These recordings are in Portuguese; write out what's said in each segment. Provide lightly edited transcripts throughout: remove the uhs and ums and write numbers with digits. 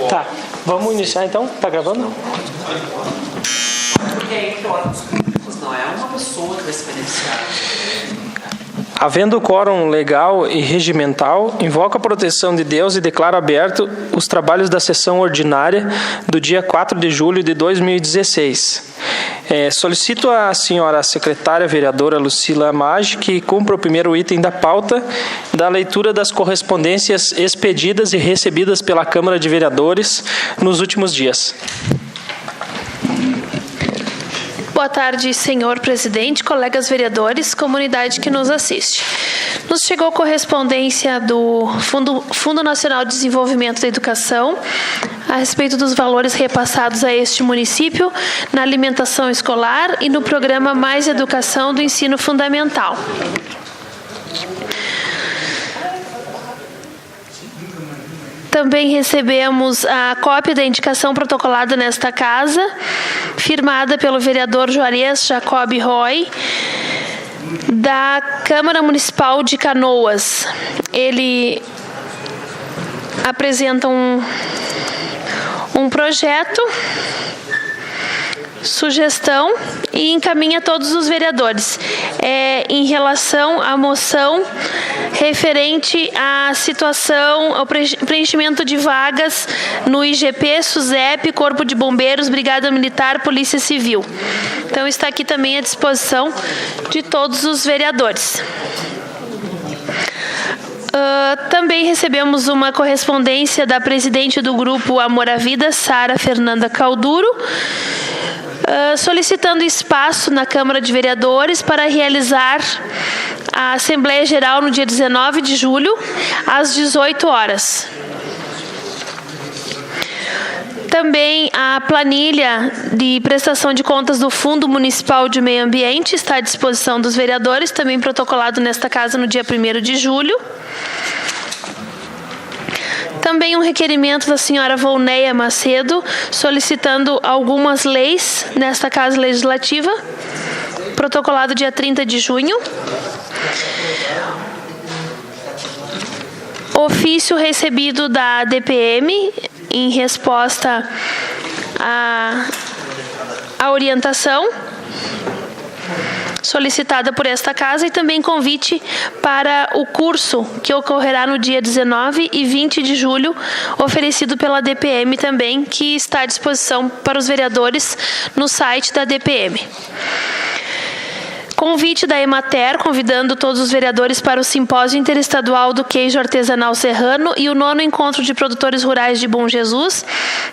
Tá, vamos iniciar então? Tá gravando? Porque é entre órgãos públicos, não é uma pessoa que vai se beneficiar. Havendo quórum legal e regimental, invoco a proteção de Deus e declaro aberto os trabalhos da sessão ordinária do dia 4 de julho de 2016. Solicito à senhora secretária vereadora Lucila Maggi que cumpra o primeiro item da pauta da leitura das correspondências expedidas e recebidas pela Câmara de Vereadores nos últimos dias. Boa tarde, senhor presidente, colegas vereadores, comunidade que nos assiste. Nos chegou correspondência do Fundo Nacional de Desenvolvimento da Educação a respeito dos valores repassados a este município na alimentação escolar e no programa Mais Educação do Ensino Fundamental. Também recebemos a cópia da indicação protocolada nesta casa, firmada pelo vereador Juarez Jacob Roy, da Câmara Municipal de Canoas. Ele apresenta um projeto, sugestão e encaminha a todos os vereadores. Em relação à moção referente à situação, ao preenchimento de vagas no IGP, SUSEP, Corpo de Bombeiros, Brigada Militar, Polícia Civil. Então está aqui também à disposição de todos os vereadores. Também recebemos uma correspondência da presidente do grupo Amor à Vida, Sara Fernanda Calduro, solicitando espaço na Câmara de Vereadores para realizar a Assembleia Geral no dia 19 de julho, às 18 horas. Também a planilha de prestação de contas do Fundo Municipal de Meio Ambiente está à disposição dos vereadores, também protocolado nesta casa no dia 1º de julho. Também um requerimento da senhora Volneia Macedo, solicitando algumas leis nesta Casa Legislativa, protocolado dia 30 de junho. Ofício recebido da DPM em resposta à orientação solicitada por esta casa e também convite para o curso que ocorrerá no dia 19 e 20 de julho, oferecido pela DPM também, que está à disposição para os vereadores no site da DPM. Convite da Emater, convidando todos os vereadores para o Simpósio Interestadual do Queijo Artesanal Serrano e o 9º Encontro de Produtores Rurais de Bom Jesus,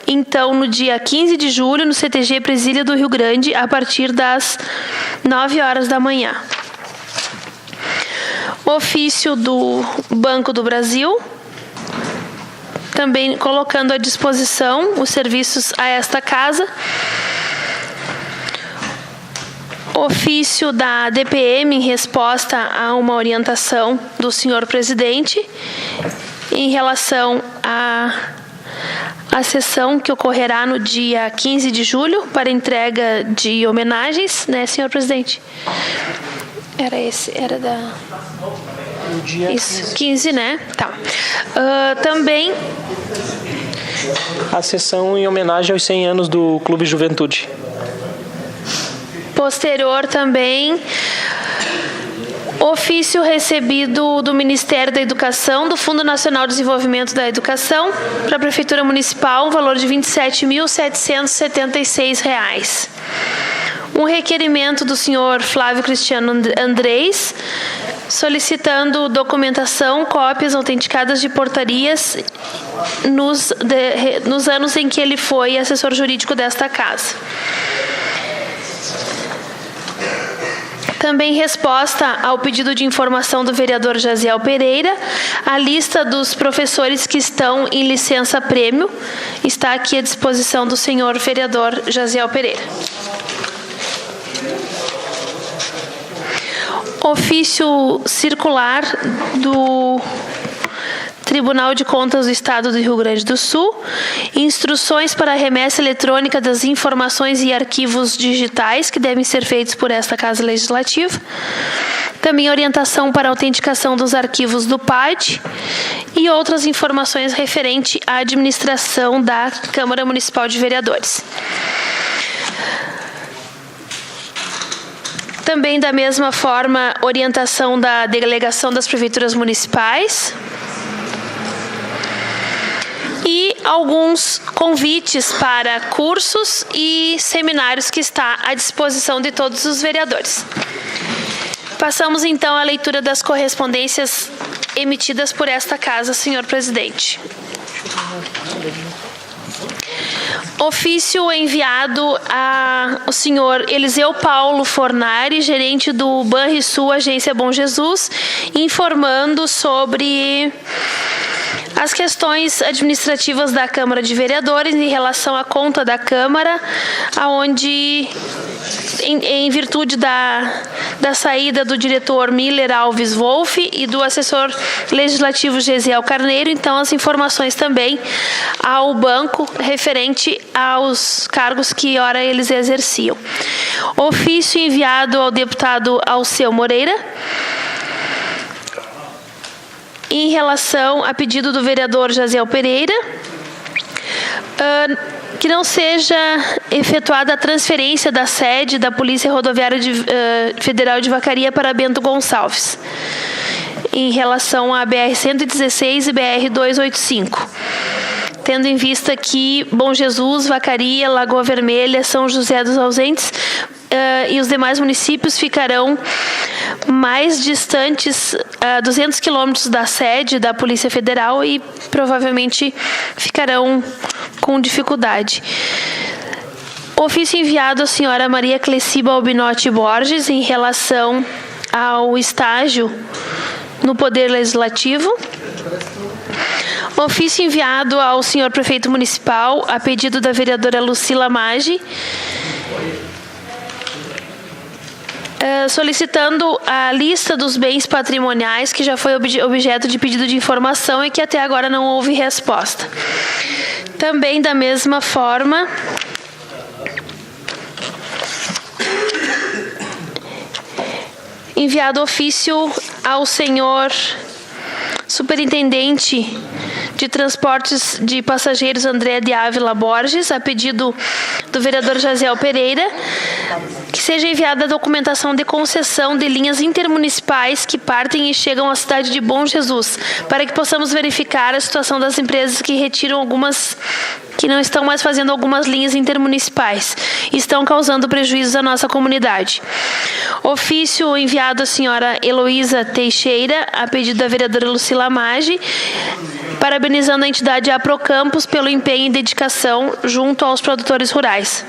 então no dia 15 de julho, no CTG Presília do Rio Grande, a partir das 9 horas da manhã. Ofício do Banco do Brasil, também colocando à disposição os serviços a esta casa. Ofício da DPM em resposta a uma orientação do senhor presidente em relação à sessão que ocorrerá no dia 15 de julho para entrega de homenagens, né, senhor presidente? Era da... No dia Isso, 15, né? Tá. Também... A sessão em homenagem aos 100 anos do Clube Juventude. Posterior também, ofício recebido do Ministério da Educação, do Fundo Nacional de Desenvolvimento da Educação, para a Prefeitura Municipal, um valor de R$ 27.776. Um requerimento do senhor Flávio Cristiano Andrés, solicitando documentação, cópias autenticadas de portarias nos anos em que ele foi assessor jurídico desta casa. Também resposta ao pedido de informação do vereador Jaziel Pereira, a lista dos professores que estão em licença-prêmio está aqui à disposição do senhor vereador Jaziel Pereira. Ofício circular do Tribunal de Contas do Estado do Rio Grande do Sul, instruções para a remessa eletrônica das informações e arquivos digitais que devem ser feitos por esta Casa Legislativa. Também orientação para autenticação dos arquivos do PAD e outras informações referente à administração da Câmara Municipal de Vereadores. Também, da mesma forma, orientação da delegação das prefeituras municipais e alguns convites para cursos e seminários que está à disposição de todos os vereadores. Passamos, então, à leitura das correspondências emitidas por esta Casa, senhor presidente. Ofício enviado ao senhor Eliseu Paulo Fornari, gerente do Banrisul, Agência Bom Jesus, informando sobre as questões administrativas da Câmara de Vereadores em relação à conta da Câmara, aonde, em virtude da saída do diretor Miller Alves Wolff e do assessor legislativo Gesiel Carneiro, então as informações também ao banco referente aos cargos que ora eles exerciam. Ofício enviado ao deputado Alceu Moreira, em relação a pedido do vereador Jaziel Pereira, que não seja efetuada a transferência da sede da Polícia Rodoviária Federal de Vacaria para Bento Gonçalves, em relação à BR-116 e BR-285. Tendo em vista que Bom Jesus, Vacaria, Lagoa Vermelha, São José dos Ausentes e os demais municípios ficarão mais distantes, 200 quilômetros da sede da Polícia Federal, e provavelmente ficarão com dificuldade. Ofício enviado à senhora Maria Cleciba Albinotti Borges em relação ao estágio no Poder Legislativo. Ofício enviado ao senhor prefeito municipal a pedido da vereadora Lucila Maggi, solicitando a lista dos bens patrimoniais que já foi objeto de pedido de informação e que até agora não houve resposta. Também, da mesma forma, enviado ofício ao senhor superintendente de transportes de passageiros André de Ávila Borges, a pedido do vereador Jaziel Pereira, que seja enviada a documentação de concessão de linhas intermunicipais que partem e chegam à cidade de Bom Jesus, para que possamos verificar a situação das empresas que retiram algumas, que não estão mais fazendo algumas linhas intermunicipais e estão causando prejuízos à nossa comunidade. Ofício enviado à senhora Heloísa Teixeira, a pedido da vereadora Lucila Maggi, parabenizando a entidade Aprocampus pelo empenho e dedicação junto aos produtores rurais.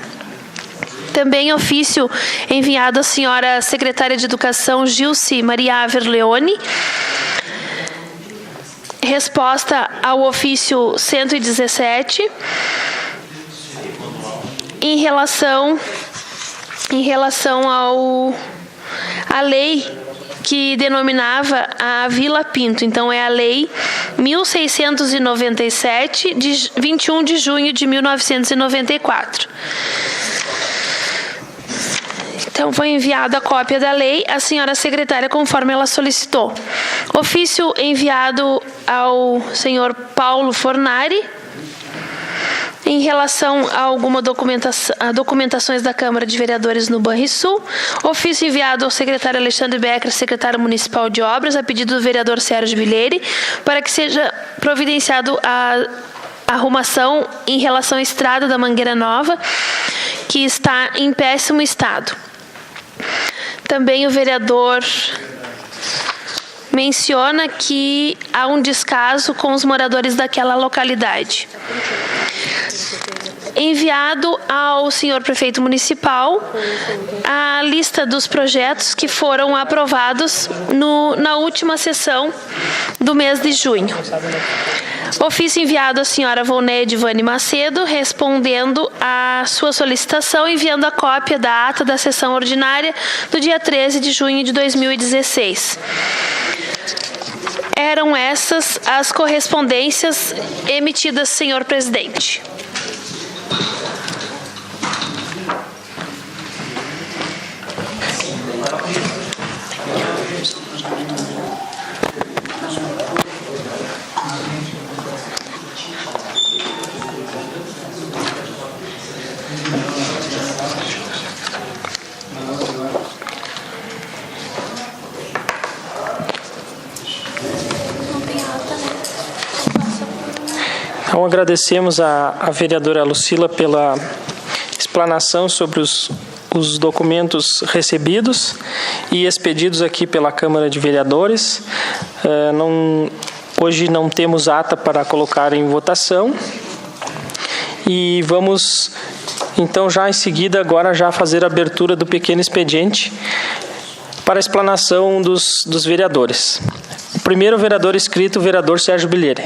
Também ofício enviado à senhora secretária de Educação Gilce Maria Aver Leone, resposta ao ofício 117, em relação à lei que denominava a Vila Pinto. Então, é a Lei 1697, de 21 de junho de 1994. Então, foi enviada a cópia da lei à senhora secretária, conforme ela solicitou. Ofício enviado ao senhor Paulo Fornari, em relação a alguma documentações da Câmara de Vereadores no Banrisul. Ofício enviado ao secretário Alexandre Becker, secretário municipal de obras, a pedido do vereador Sérgio Bileri, para que seja providenciado a arrumação em relação à estrada da Mangueira Nova, que está em péssimo estado. Também o vereador menciona que há um descaso com os moradores daquela localidade. Enviado ao senhor prefeito municipal a lista dos projetos que foram aprovados na última sessão do mês de junho. Ofício enviado à senhora Volney Edivane Macedo, respondendo à sua solicitação, enviando a cópia da ata da sessão ordinária do dia 13 de junho de 2016. Eram essas as correspondências emitidas, senhor presidente. Então, agradecemos a vereadora Lucila pela explanação sobre os documentos recebidos e expedidos aqui pela Câmara de Vereadores. Hoje não temos ata para colocar em votação e vamos, então, já em seguida, agora já fazer a abertura do pequeno expediente para a explanação dos vereadores. O primeiro vereador inscrito, o vereador Sérgio Bilheire.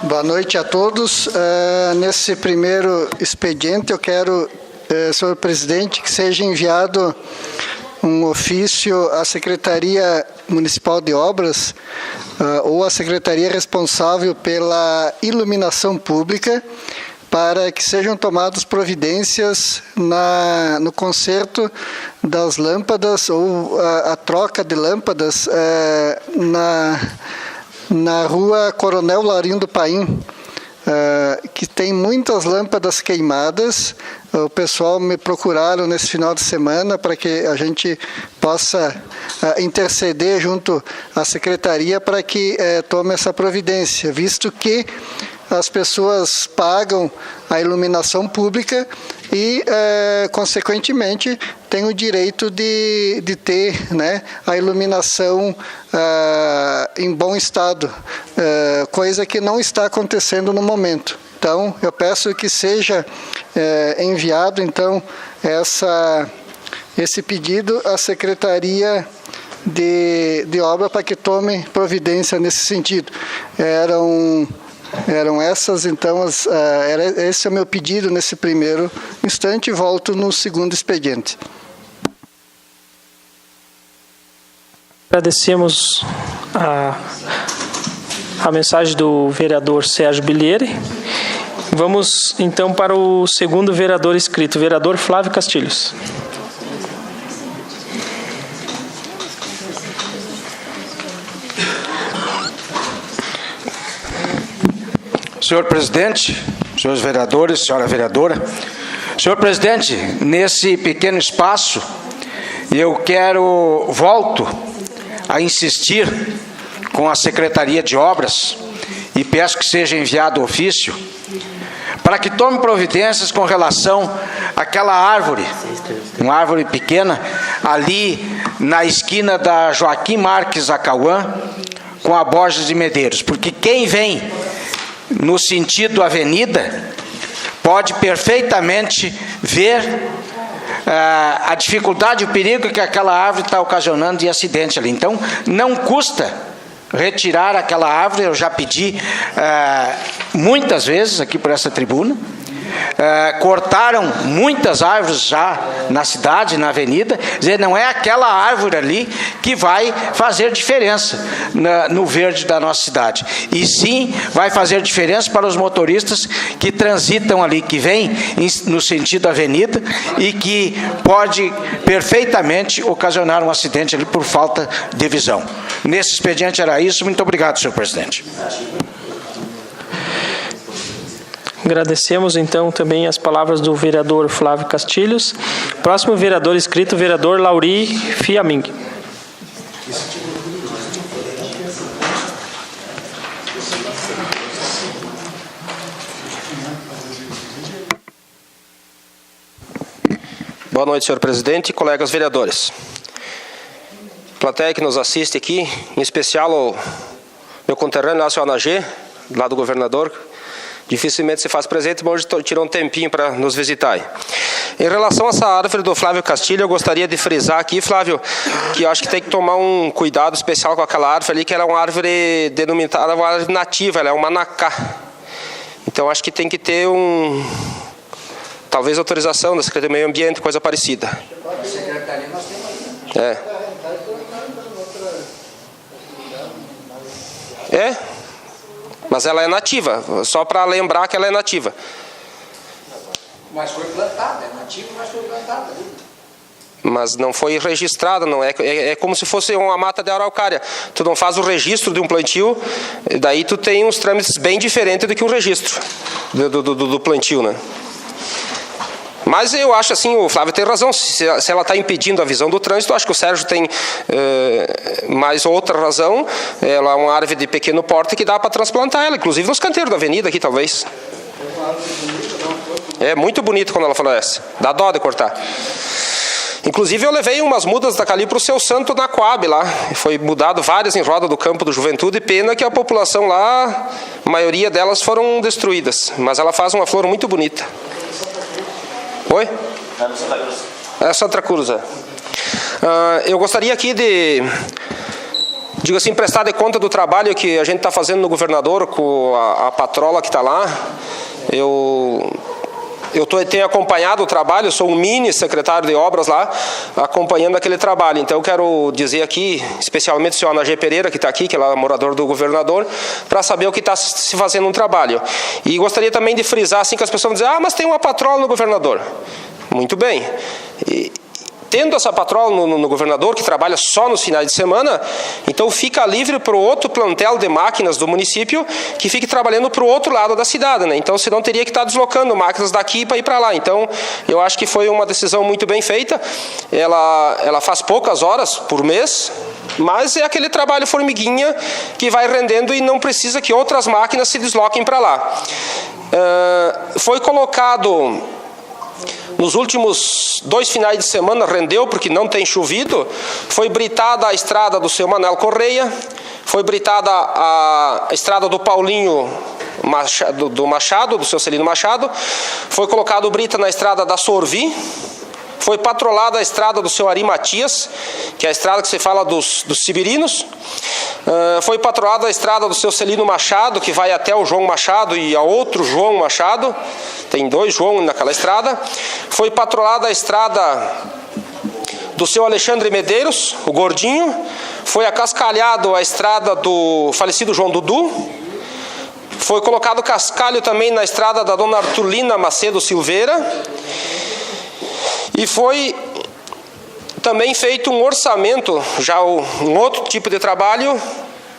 Boa noite a todos. Nesse primeiro expediente, eu quero, senhor presidente, que seja enviado um ofício à Secretaria Municipal de Obras ou à Secretaria responsável pela iluminação pública para que sejam tomadas providências no conserto das lâmpadas ou a troca de lâmpadas na rua Coronel Laurindo Paim, que tem muitas lâmpadas queimadas. O pessoal me procuraram nesse final de semana para que a gente possa interceder junto à Secretaria para que tome essa providência, visto que as pessoas pagam a iluminação pública e, consequentemente, têm o direito de ter, né, a iluminação em bom estado, coisa que não está acontecendo no momento. Então, eu peço que seja enviado, então, esse pedido à Secretaria de Obra para que tome providência nesse sentido. Eram essas, então, esse é o meu pedido nesse primeiro instante e volto no segundo expediente. Agradecemos a mensagem do vereador Sérgio Bilheire. Vamos, então, para o segundo vereador inscrito, o vereador Flávio Castilhos. Senhor presidente, senhores vereadores, senhora vereadora. Senhor presidente, nesse pequeno espaço, eu volto a insistir com a Secretaria de Obras e peço que seja enviado ofício para que tome providências com relação àquela árvore, uma árvore pequena, ali na esquina da Joaquim Marques Acauã com a Borges de Medeiros, porque quem vem no sentido avenida pode perfeitamente ver a dificuldade e o perigo que aquela árvore está ocasionando de acidente ali. Então, não custa retirar aquela árvore. Eu já pedi muitas vezes aqui por essa tribuna. Cortaram muitas árvores já na cidade, na avenida. Quer dizer, não é aquela árvore ali que vai fazer diferença no verde da nossa cidade. E sim, vai fazer diferença para os motoristas que transitam ali, que vêm no sentido avenida e que pode perfeitamente ocasionar um acidente ali por falta de visão. Nesse expediente era isso. Muito obrigado, senhor presidente. Agradecemos, então, também as palavras do vereador Flávio Castilhos. Próximo vereador inscrito, o vereador Lauri Fiaming. Boa noite, senhor presidente e colegas vereadores. Plateia que nos assiste aqui, em especial o meu conterrâneo lá, o senhor Anagê, lá do governador, dificilmente se faz presente, mas hoje tirou um tempinho para nos visitar. Em relação a essa árvore do Flávio Castilho, eu gostaria de frisar aqui, Flávio, que eu acho que tem que tomar um cuidado especial com aquela árvore ali, que ela é uma árvore denominada, uma árvore nativa, ela é um manacá. Então, acho que tem que ter talvez autorização da Secretaria do Meio Ambiente, coisa parecida. Mas ela é nativa, só para lembrar que ela é nativa. Mas foi plantada, é nativa, mas foi plantada. Mas não foi registrada, não é como se fosse uma mata de araucária. Tu não faz o registro de um plantio, daí tu tem uns trâmites bem diferentes do que um registro do plantio, né? Mas eu acho assim, o Flávio tem razão, se ela está impedindo a visão do trânsito, eu acho que o Sérgio tem mais outra razão. Ela é uma árvore de pequeno porte que dá para transplantar ela, inclusive nos canteiros da avenida aqui, talvez. É muito bonito quando ela floresce, dá dó de cortar. Inclusive eu levei umas mudas dali para o Seu Santo na Coab lá. Foi mudado várias em roda do campo do Juventude. Pena que a população lá, a maioria delas foram destruídas. Mas ela faz uma flor muito bonita. Oi? É Santa Cruz. Eu gostaria aqui de, digo assim, prestar de conta do trabalho que a gente está fazendo no governador com a patrola que está lá. Eu tenho acompanhado o trabalho, sou um mini secretário de obras lá, acompanhando aquele trabalho. Então eu quero dizer aqui, especialmente o senhor Anagê Pereira, que está aqui, que é morador do governador, para saber o que está se fazendo no trabalho. E gostaria também de frisar, assim, que as pessoas vão dizer, mas tem uma patrola no governador. Muito bem. Tendo essa patrola no governador, que trabalha só nos finais de semana, então fica livre para o outro plantel de máquinas do município que fique trabalhando para o outro lado da cidade, né? Então, senão teria que estar deslocando máquinas daqui para ir para lá. Então, eu acho que foi uma decisão muito bem feita. Ela faz poucas horas por mês, mas é aquele trabalho formiguinha que vai rendendo e não precisa que outras máquinas se desloquem para lá. Foi colocado... Nos últimos 2 finais de semana rendeu, porque não tem chovido, foi britada a estrada do seu Manuel Correia, foi britada a estrada do Paulinho Machado, do seu Celino Machado, foi colocado brita na estrada da Sorvi, foi patrolada a estrada do seu Ari Matias, que é a estrada que se fala dos sibirinos. Foi patrolada a estrada do seu Celino Machado, que vai até o João Machado e a outro João Machado. Tem 2 João naquela estrada. Foi patrolada a estrada do seu Alexandre Medeiros, o Gordinho. Foi acascalhado a estrada do falecido João Dudu. Foi colocado cascalho também na estrada da dona Artulina Macedo Silveira. E foi também feito um orçamento, já um outro tipo de trabalho,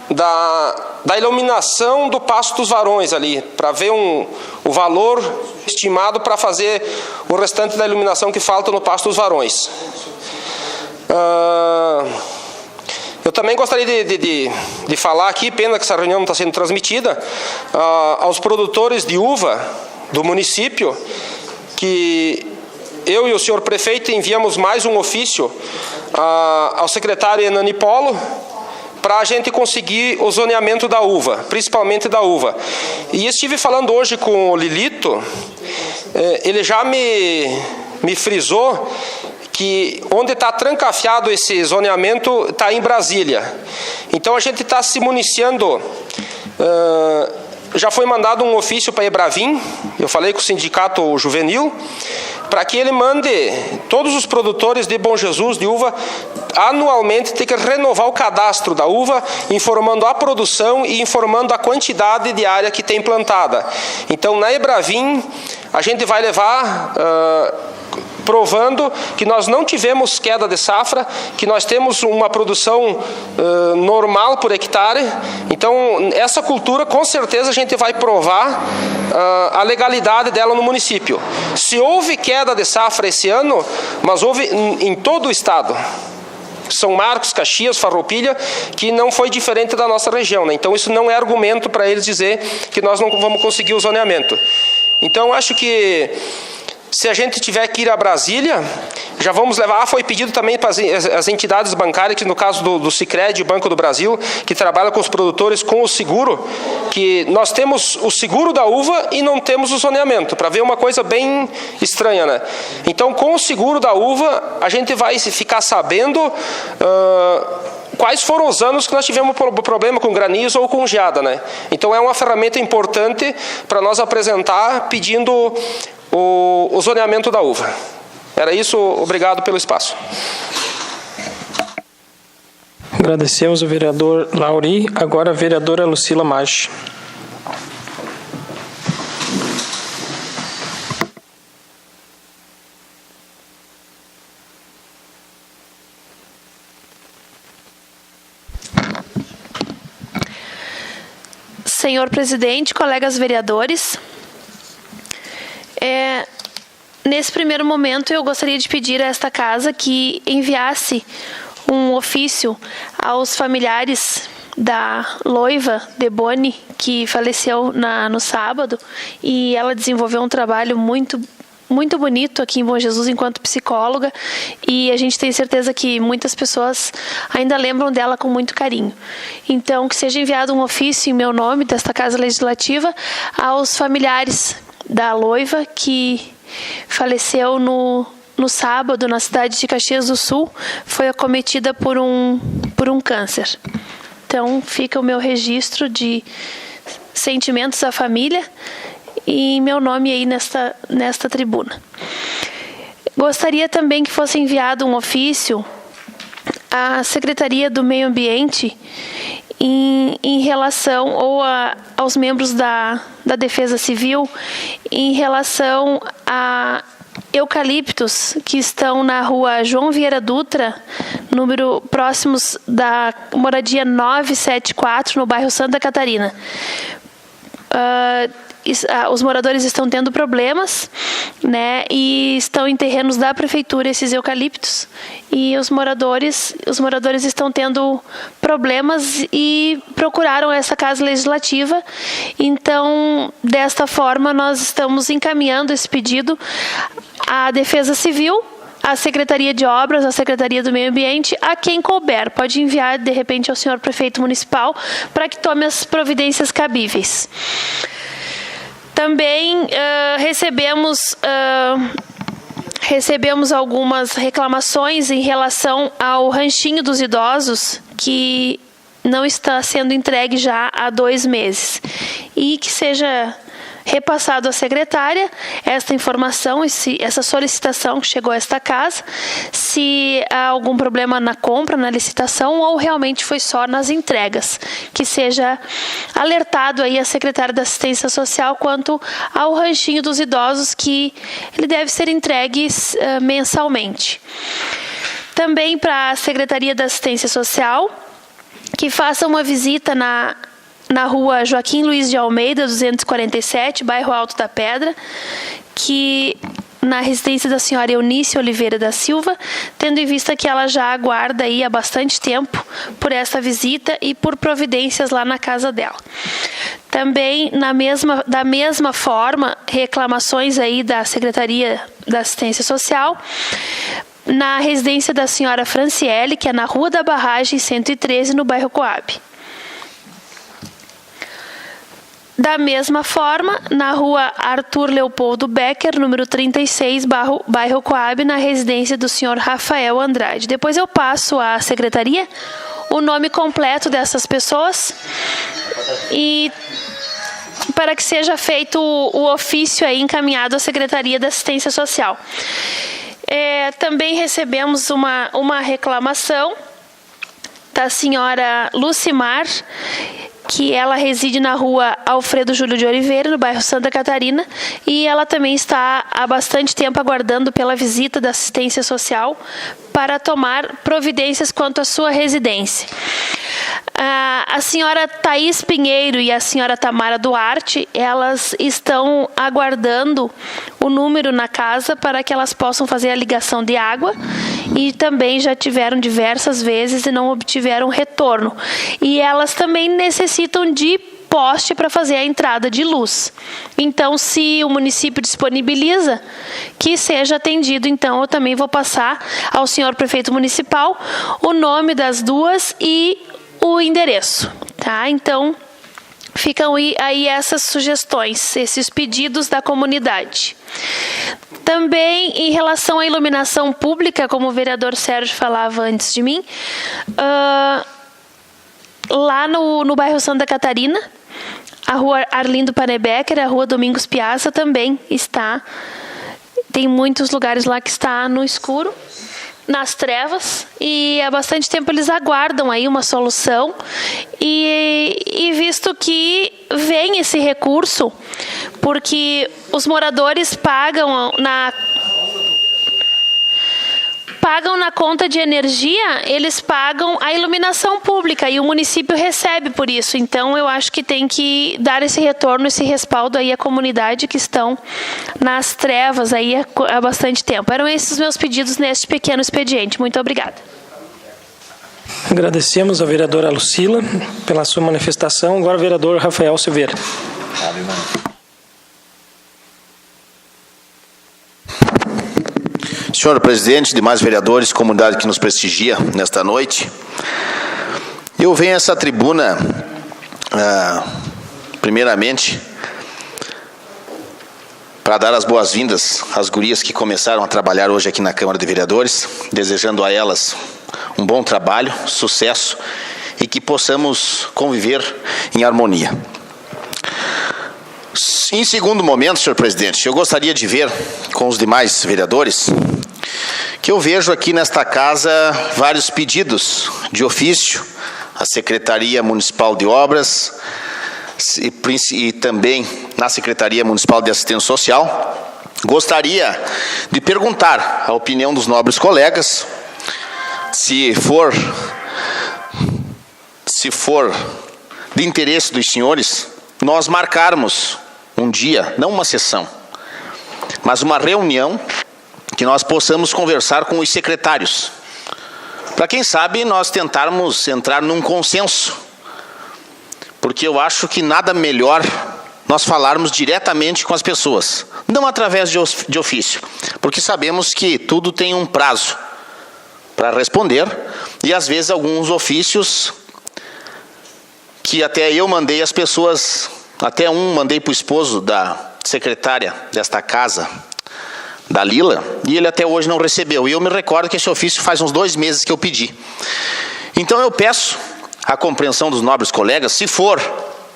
da iluminação do Passo dos Varões ali, para ver o valor estimado para fazer o restante da iluminação que falta no Passo dos Varões. Eu também gostaria de falar aqui, pena que essa reunião não está sendo transmitida, aos produtores de uva do município, que eu e o senhor prefeito enviamos mais um ofício ao secretário Hernani Polo para a gente conseguir o zoneamento da uva, principalmente da uva. E estive falando hoje com o Lilito, ele já me frisou que onde está trancafiado esse zoneamento está em Brasília. Então a gente está se municiando. Já foi mandado um ofício para a Ebravim, eu falei com o sindicato juvenil, para que ele mande todos os produtores de Bom Jesus de uva anualmente ter que renovar o cadastro da uva, informando a produção e informando a quantidade de área que tem plantada. Então, na Ebravim, a gente vai levar... provando que nós não tivemos queda de safra, que nós temos uma produção normal por hectare. Então, essa cultura, com certeza, a gente vai provar a legalidade dela no município. Se houve queda de safra esse ano, mas houve em todo o estado, São Marcos, Caxias, Farroupilha, que não foi diferente da nossa região, né? Então, isso não é argumento para eles dizer que nós não vamos conseguir o zoneamento. Então, acho que se a gente tiver que ir a Brasília, já vamos levar... foi pedido também para as entidades bancárias, que no caso do Sicredi, Banco do Brasil, que trabalha com os produtores com o seguro, que nós temos o seguro da uva e não temos o zoneamento, para ver uma coisa bem estranha, né? Então, com o seguro da uva, a gente vai ficar sabendo... quais foram os anos que nós tivemos problema com granizo ou com geada, né? Então, é uma ferramenta importante para nós apresentar pedindo o zoneamento da uva. Era isso, obrigado pelo espaço. Agradecemos ao vereador Lauri, agora a vereadora Lucila Maggi. senhor presidente, colegas vereadores. Nesse primeiro momento, eu gostaria de pedir a esta casa que enviasse um ofício aos familiares da Loiva Deboni, que faleceu no sábado, e ela desenvolveu um trabalho muito bonito aqui em Bom Jesus enquanto psicóloga, e a gente tem certeza que muitas pessoas ainda lembram dela com muito carinho. Então, que seja enviado um ofício em meu nome desta Casa Legislativa aos familiares da Loiva, que faleceu no sábado na cidade de Caxias do Sul, foi acometida por um câncer. Então, fica o meu registro de sentimentos à família e meu nome aí nesta tribuna. Gostaria também que fosse enviado um ofício à Secretaria do Meio Ambiente em relação, ou aos membros da Defesa Civil, em relação a eucaliptos que estão na rua João Vieira Dutra, próximos da moradia 974, no bairro Santa Catarina. Os moradores estão tendo problemas, né, e estão em terrenos da prefeitura esses eucaliptos, e os moradores estão tendo problemas e procuraram essa Casa Legislativa. Então, desta forma, nós estamos encaminhando esse pedido à Defesa Civil, à Secretaria de Obras, à Secretaria do Meio Ambiente, a quem couber. Pode enviar, de repente, ao senhor prefeito municipal para que tome as providências cabíveis. Também recebemos algumas reclamações em relação ao ranchinho dos idosos, que não está sendo entregue já há 2 meses. E que seja repassado à secretária esta informação, essa solicitação que chegou a esta casa, se há algum problema na compra, na licitação, ou realmente foi só nas entregas. Que seja alertado aí a secretária da Assistência Social quanto ao ranchinho dos idosos, que ele deve ser entregue mensalmente. Também para a Secretaria da Assistência Social, que faça uma visita na rua Joaquim Luiz de Almeida, 247, bairro Alto da Pedra, que na residência da senhora Eunice Oliveira da Silva, tendo em vista que ela já aguarda aí há bastante tempo por essa visita e por providências lá na casa dela. Também, da mesma forma, reclamações aí da Secretaria da Assistência Social, na residência da senhora Franciele, que é na Rua da Barragem 113, no bairro Coab. Da mesma forma, na rua Arthur Leopoldo Becker, número 36, bairro Coab, na residência do senhor Rafael Andrade. Depois eu passo à secretaria o nome completo dessas pessoas e para que seja feito o ofício aí encaminhado à Secretaria da Assistência Social. Também recebemos uma reclamação da senhora Lucimar, que ela reside na rua Alfredo Júlio de Oliveira, no bairro Santa Catarina, e ela também está há bastante tempo aguardando pela visita da assistência social para tomar providências quanto à sua residência. A senhora Thaís Pinheiro e a senhora Tamara Duarte, elas estão aguardando o número na casa para que elas possam fazer a ligação de água, e também já tiveram diversas vezes e não obtiveram retorno. E elas também necessitam de poste para fazer a entrada de luz. Então, se o município disponibiliza, que seja atendido. Então, eu também vou passar ao senhor prefeito municipal o nome das duas e o endereço, tá? Então, ficam aí essas sugestões, esses pedidos da comunidade. Também, em relação à iluminação pública, como o vereador Sérgio falava antes de mim, lá no bairro Santa Catarina, a rua Arlindo Panebecker, a rua Domingos Piazza também tem muitos lugares lá que está no escuro, nas trevas, e há bastante tempo eles aguardam aí uma solução, e visto que vem esse recurso, porque os moradores pagam pagam na conta de energia, eles pagam a iluminação pública e o município recebe por isso. Então, eu acho que tem que dar esse retorno, esse respaldo aí à comunidade que estão nas trevas aí há bastante tempo. Eram esses os meus pedidos neste pequeno expediente. Muito obrigada. Agradecemos a vereadora Lucila pela sua manifestação. Agora o vereador Rafael Silveira. Senhor presidente, demais vereadores, comunidade que nos prestigia nesta noite, eu venho a essa tribuna, primeiramente, para dar as boas-vindas às gurias que começaram a trabalhar hoje aqui na Câmara de Vereadores, desejando a elas um bom trabalho, sucesso e que possamos conviver em harmonia. Em segundo momento, senhor presidente, eu gostaria de ver com os demais vereadores que eu vejo aqui nesta casa vários pedidos de ofício à Secretaria Municipal de Obras e também na Secretaria Municipal de Assistência Social. Gostaria de perguntar a opinião dos nobres colegas, se for de interesse dos senhores, nós marcarmos um dia, não uma sessão, mas uma reunião que nós possamos conversar com os secretários, para quem sabe nós tentarmos entrar num consenso, porque eu acho que nada melhor nós falarmos diretamente com as pessoas, não através de ofício, porque sabemos que tudo tem um prazo para responder, e às vezes alguns ofícios que até eu mandei as pessoas, até mandei para o esposo da secretária desta casa, da Lila, e ele até hoje não recebeu. E eu me recordo que esse ofício faz uns 2 meses que eu pedi. Então eu peço a compreensão dos nobres colegas, se for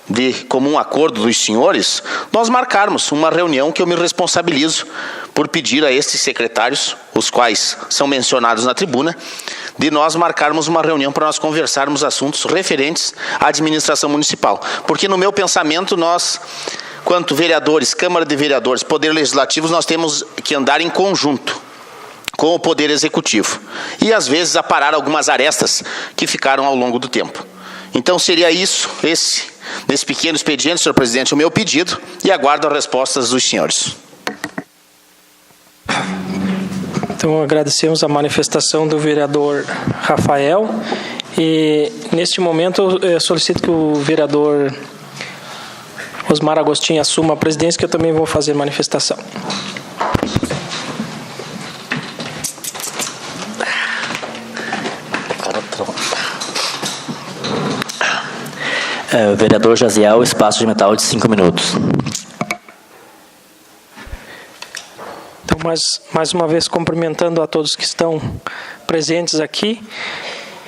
de comum acordo dos senhores, nós marcarmos uma reunião que eu me responsabilizo por pedir a estes secretários, os quais são mencionados na tribuna, de nós marcarmos uma reunião para nós conversarmos assuntos referentes à administração municipal. Porque no meu pensamento nós, quanto vereadores, Câmara de Vereadores, Poder Legislativo, nós temos que andar em conjunto com o Poder Executivo. E às vezes aparar algumas arestas que ficaram ao longo do tempo. Então seria isso, nesse pequeno expediente, senhor presidente, o meu pedido, e aguardo as respostas dos senhores. Então agradecemos a manifestação do vereador Rafael, e neste momento eu solicito que o vereador Osmar Agostinho assuma a presidência, que eu também vou fazer manifestação. Vereador Jaziel, espaço de metal de 5 minutos. Então, mais uma vez, cumprimentando a todos que estão presentes aqui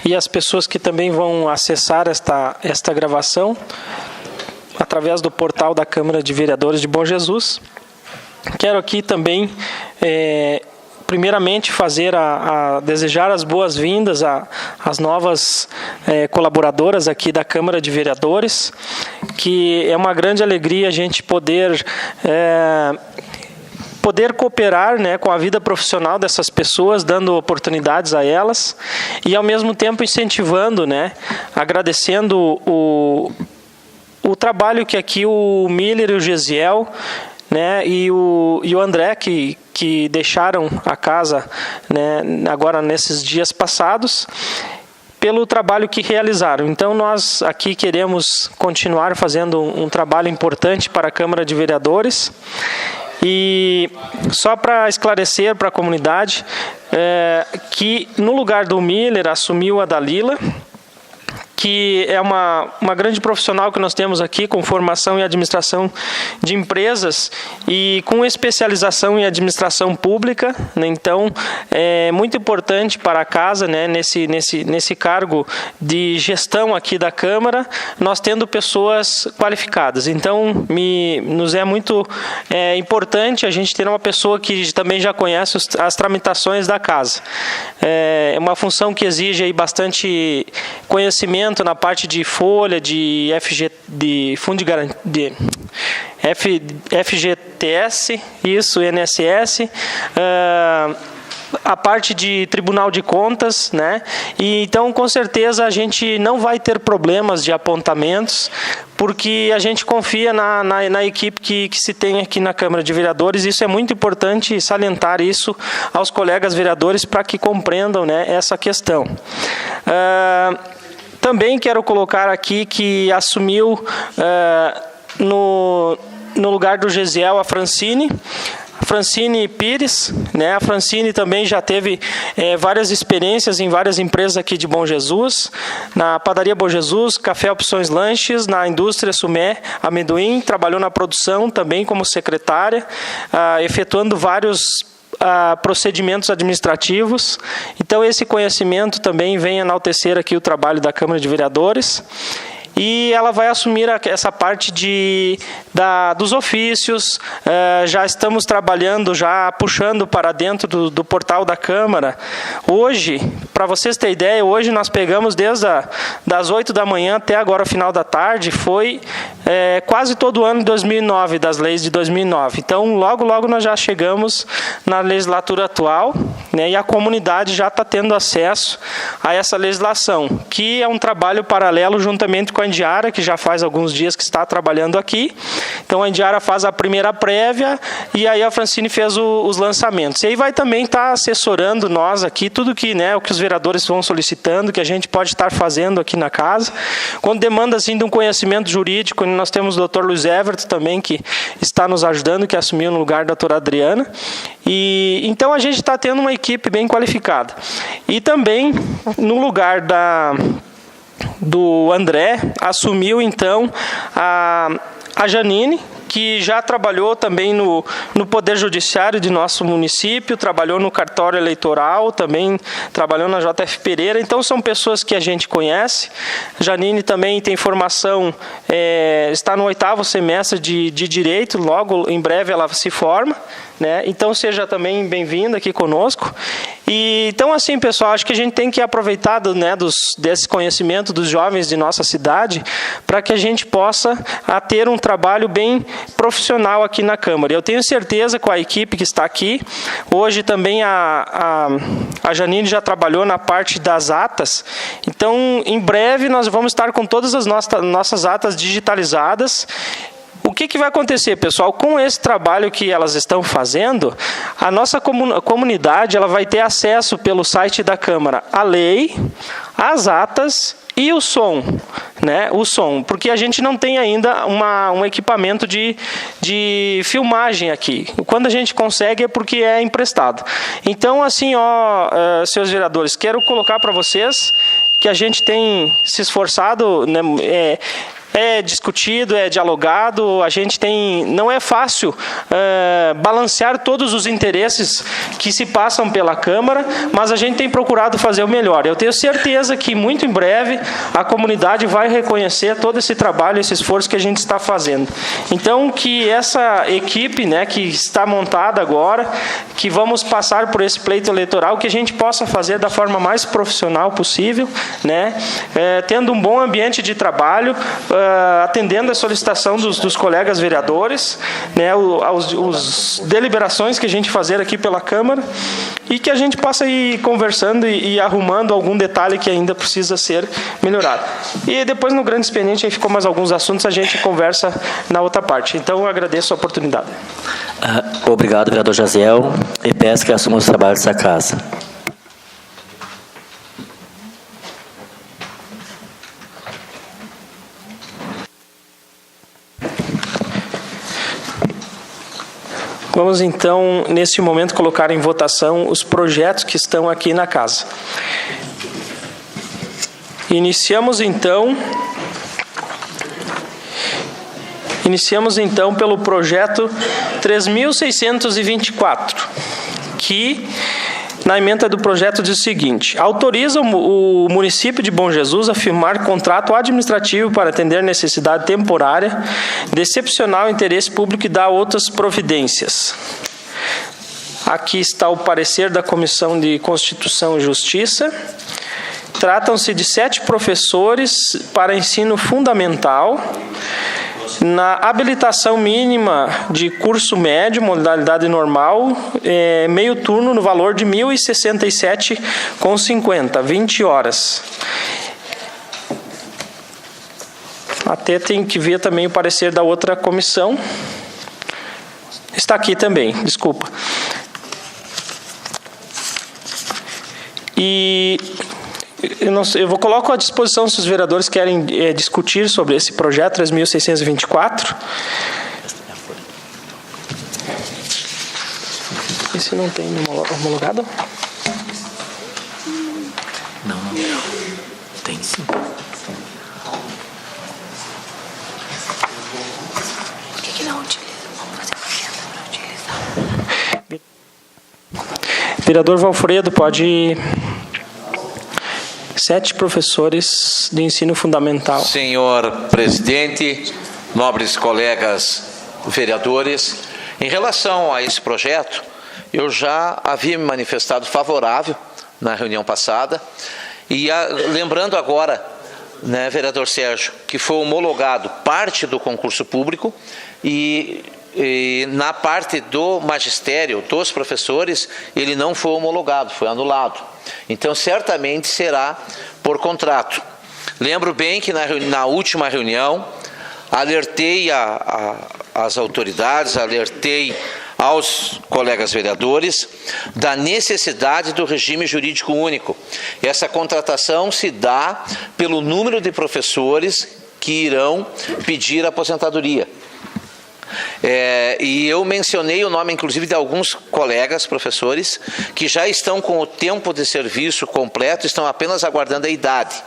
e as pessoas que também vão acessar esta gravação através do portal da Câmara de Vereadores de Bom Jesus. Quero aqui também, primeiramente, desejar as boas-vindas às novas colaboradoras aqui da Câmara de Vereadores, que é uma grande alegria a gente poder cooperar, né, com a vida profissional dessas pessoas, dando oportunidades a elas e, ao mesmo tempo, incentivando, né, agradecendo o trabalho que aqui o Miller e o Gesiel, né, e o André, que deixaram a casa, né, agora nesses dias passados, pelo trabalho que realizaram. Então, nós aqui queremos continuar fazendo um trabalho importante para a Câmara de Vereadores. E só para esclarecer para a comunidade, que no lugar do Miller assumiu a Dalila, que é uma grande profissional que nós temos aqui, com formação em administração de empresas e com especialização em administração pública, né? Então, é muito importante para a casa, né, nesse cargo de gestão aqui da Câmara, nós tendo pessoas qualificadas. Então, nos é muito importante a gente ter uma pessoa que também já conhece as tramitações da casa. É uma função que exige aí bastante conhecimento na parte de folha, de fundo de garantia, FGTS, isso, INSS, a parte de Tribunal de Contas, né? E então, com certeza, a gente não vai ter problemas de apontamentos, porque a gente confia na equipe que se tem aqui na Câmara de Vereadores. Isso é muito importante salientar isso aos colegas vereadores para que compreendam, né, essa questão. Também quero colocar aqui que assumiu no lugar do Gesiel a Francine Pires, né? A Francine também já teve várias experiências em várias empresas aqui de Bom Jesus, na Padaria Bom Jesus, Café Opções Lanches, na Indústria Sumé Amendoim, trabalhou na produção também como secretária, efetuando vários procedimentos administrativos. Então, esse conhecimento também vem enaltecer aqui o trabalho da Câmara de Vereadores. E ela vai assumir essa parte dos ofícios. Já estamos trabalhando, já puxando para dentro do portal da Câmara. Hoje, para vocês terem ideia, hoje nós pegamos desde das 8 da manhã até agora, final da tarde, foi quase todo o ano de 2009, das leis de 2009. Então, logo nós já chegamos na legislatura atual, né, e a comunidade já está tendo acesso a essa legislação, que é um trabalho paralelo juntamente com a Indiara, que já faz alguns dias que está trabalhando aqui. Então, a Indiara faz a primeira prévia e aí a Francine fez os lançamentos. E aí vai também estar assessorando nós aqui, tudo que, né, o que os vereadores vão solicitando, que a gente pode estar fazendo aqui na casa. Quando demanda assim, de um conhecimento jurídico, nós temos o Dr. Luiz Everton também, que está nos ajudando, que assumiu no lugar da doutora Adriana. E então, a gente está tendo uma equipe bem qualificada. E também, no lugar do André, assumiu então a Janine, que já trabalhou também no Poder Judiciário de nosso município, trabalhou no cartório eleitoral, também trabalhou na JF Pereira. Então, são pessoas que a gente conhece. A Janine também tem formação, está no 8º semestre de Direito, logo em breve ela se forma, né? Então, seja também bem-vinda aqui conosco. E, então, assim, pessoal, acho que a gente tem que aproveitar desse conhecimento dos jovens de nossa cidade para que a gente possa ter um trabalho bem profissional aqui na Câmara. Eu tenho certeza com a equipe que está aqui. Hoje também a Janine já trabalhou na parte das atas. Então, em breve, nós vamos estar com todas as nossas atas digitalizadas. O que vai acontecer, pessoal? Com esse trabalho que elas estão fazendo, a nossa comunidade ela vai ter acesso pelo site da Câmara à lei, às atas e o som, né? O som, porque a gente não tem ainda um equipamento de filmagem aqui. Quando a gente consegue é porque é emprestado. Então, assim, senhores vereadores, quero colocar para vocês que a gente tem se esforçado, né, é discutido, é dialogado, a gente tem... Não é fácil balancear todos os interesses que se passam pela Câmara, mas a gente tem procurado fazer o melhor. Eu tenho certeza que, muito em breve, a comunidade vai reconhecer todo esse trabalho, esse esforço que a gente está fazendo. Então, que essa equipe, né, que está montada agora, que vamos passar por esse pleito eleitoral, que a gente possa fazer da forma mais profissional possível, né, tendo um bom ambiente de trabalho, atendendo a solicitação dos colegas vereadores, né, os deliberações que a gente fazer aqui pela Câmara, e que a gente possa ir conversando e arrumando algum detalhe que ainda precisa ser melhorado. E depois, no grande expediente, aí ficou mais alguns assuntos, a gente conversa na outra parte. Então, eu agradeço a oportunidade. Obrigado, vereador Jaziel, e peço que assuma os trabalhos dessa casa. Vamos, então, neste momento, colocar em votação os projetos que estão aqui na casa. Iniciamos, então, pelo projeto 3.624, que, na emenda do projeto, diz o seguinte: autoriza o município de Bom Jesus a firmar contrato administrativo para atender necessidade temporária de excepcional interesse público e dar outras providências. Aqui está o parecer da Comissão de Constituição e Justiça. Tratam-se de 7 professores para ensino fundamental, Na habilitação mínima de curso médio, modalidade normal, meio turno no valor de R$ 1.067,50, 20 horas. Até tem que ver também o parecer da outra comissão. Está aqui também, desculpa. E eu coloco à disposição se os vereadores querem discutir sobre esse projeto 3.624. Esse não tem homologado? Não. Tem sim. Por que não utiliza? Vamos fazer uma agenda para utilizar. Vereador Valfredo, pode... 7 professores de ensino fundamental. Senhor presidente, nobres colegas vereadores, em relação a esse projeto, eu já havia me manifestado favorável na reunião passada, e lembrando agora, né, vereador Sérgio, que foi homologado parte do concurso público e na parte do magistério, dos professores, ele não foi homologado, foi anulado. Então, certamente será por contrato. Lembro bem que na última reunião, alertei as autoridades, alertei aos colegas vereadores da necessidade do regime jurídico único. Essa contratação se dá pelo número de professores que irão pedir aposentadoria. E eu mencionei o nome, inclusive, de alguns colegas professores que já estão com o tempo de serviço completo, estão apenas aguardando a idade.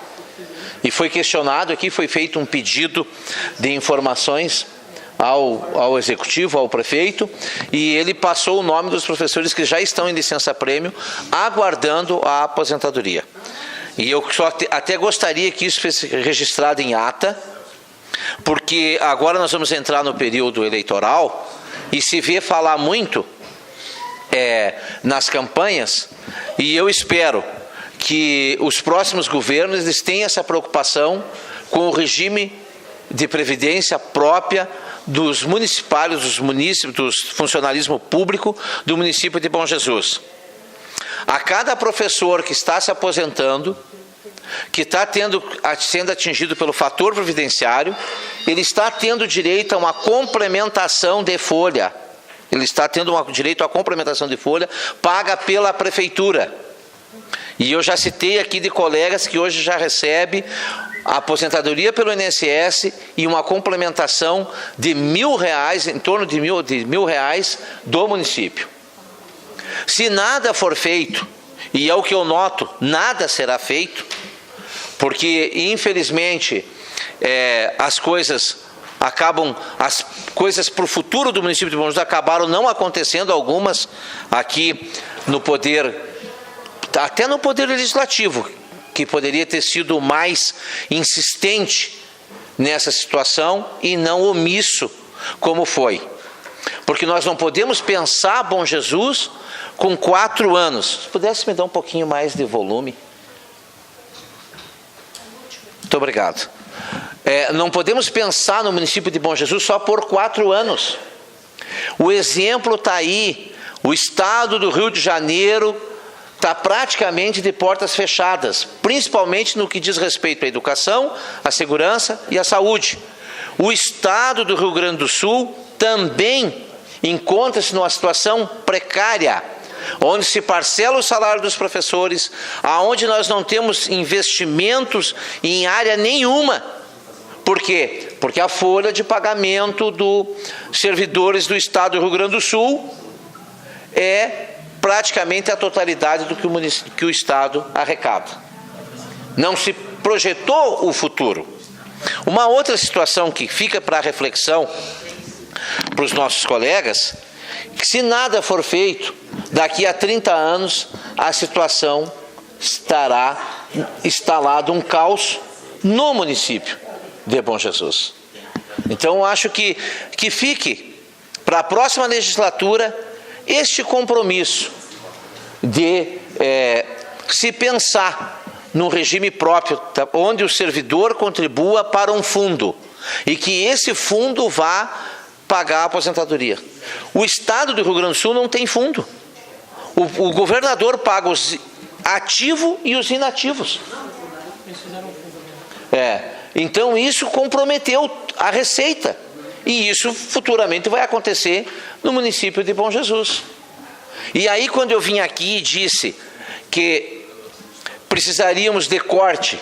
E foi questionado aqui, foi feito um pedido de informações ao executivo, ao prefeito, e ele passou o nome dos professores que já estão em licença-prêmio, aguardando a aposentadoria. E eu até gostaria que isso fosse registrado em ata, porque agora nós vamos entrar no período eleitoral e se vê falar muito nas campanhas, e eu espero que os próximos governos eles tenham essa preocupação com o regime de previdência própria dos municipários, dos munícipes, do funcionalismo público do município de Bom Jesus. A cada professor que está se aposentando, que está sendo atingido pelo fator previdenciário, ele está tendo direito a uma complementação de folha. Ele está tendo direito a complementação de folha paga pela prefeitura. E eu já citei aqui de colegas que hoje já recebem a aposentadoria pelo INSS e uma complementação de R$1.000, em torno de R$1.000 do município. Se nada for feito, e é o que eu noto, nada será feito, porque infelizmente as coisas para o futuro do município de Bom Jesus acabaram não acontecendo, algumas aqui no poder, até no poder legislativo, que poderia ter sido mais insistente nessa situação e não omisso como foi. Porque nós não podemos pensar Bom Jesus com 4 anos. Se pudesse me dar um pouquinho mais de volume. Muito obrigado. Não podemos pensar no município de Bom Jesus só por 4 anos. O exemplo está aí. O estado do Rio de Janeiro está praticamente de portas fechadas, principalmente no que diz respeito à educação, à segurança e à saúde. O estado do Rio Grande do Sul também encontra-se numa situação precária, onde se parcela o salário dos professores, aonde nós não temos investimentos em área nenhuma. Por quê? Porque a folha de pagamento dos servidores do estado do Rio Grande do Sul é praticamente a totalidade do que o Estado arrecada. Não se projetou o futuro. Uma outra situação que fica para reflexão para os nossos colegas, que se nada for feito, daqui a 30 anos a situação estará instalado um caos no município de Bom Jesus. Então, acho que fique para a próxima legislatura este compromisso de se pensar num regime próprio, onde o servidor contribua para um fundo. e que esse fundo vá pagar a aposentadoria. O Estado do Rio Grande do Sul não tem fundo. O governador paga os ativos e os inativos. Então isso comprometeu a receita. E isso futuramente vai acontecer no município de Bom Jesus. E aí, quando eu vim aqui e disse que precisaríamos de corte,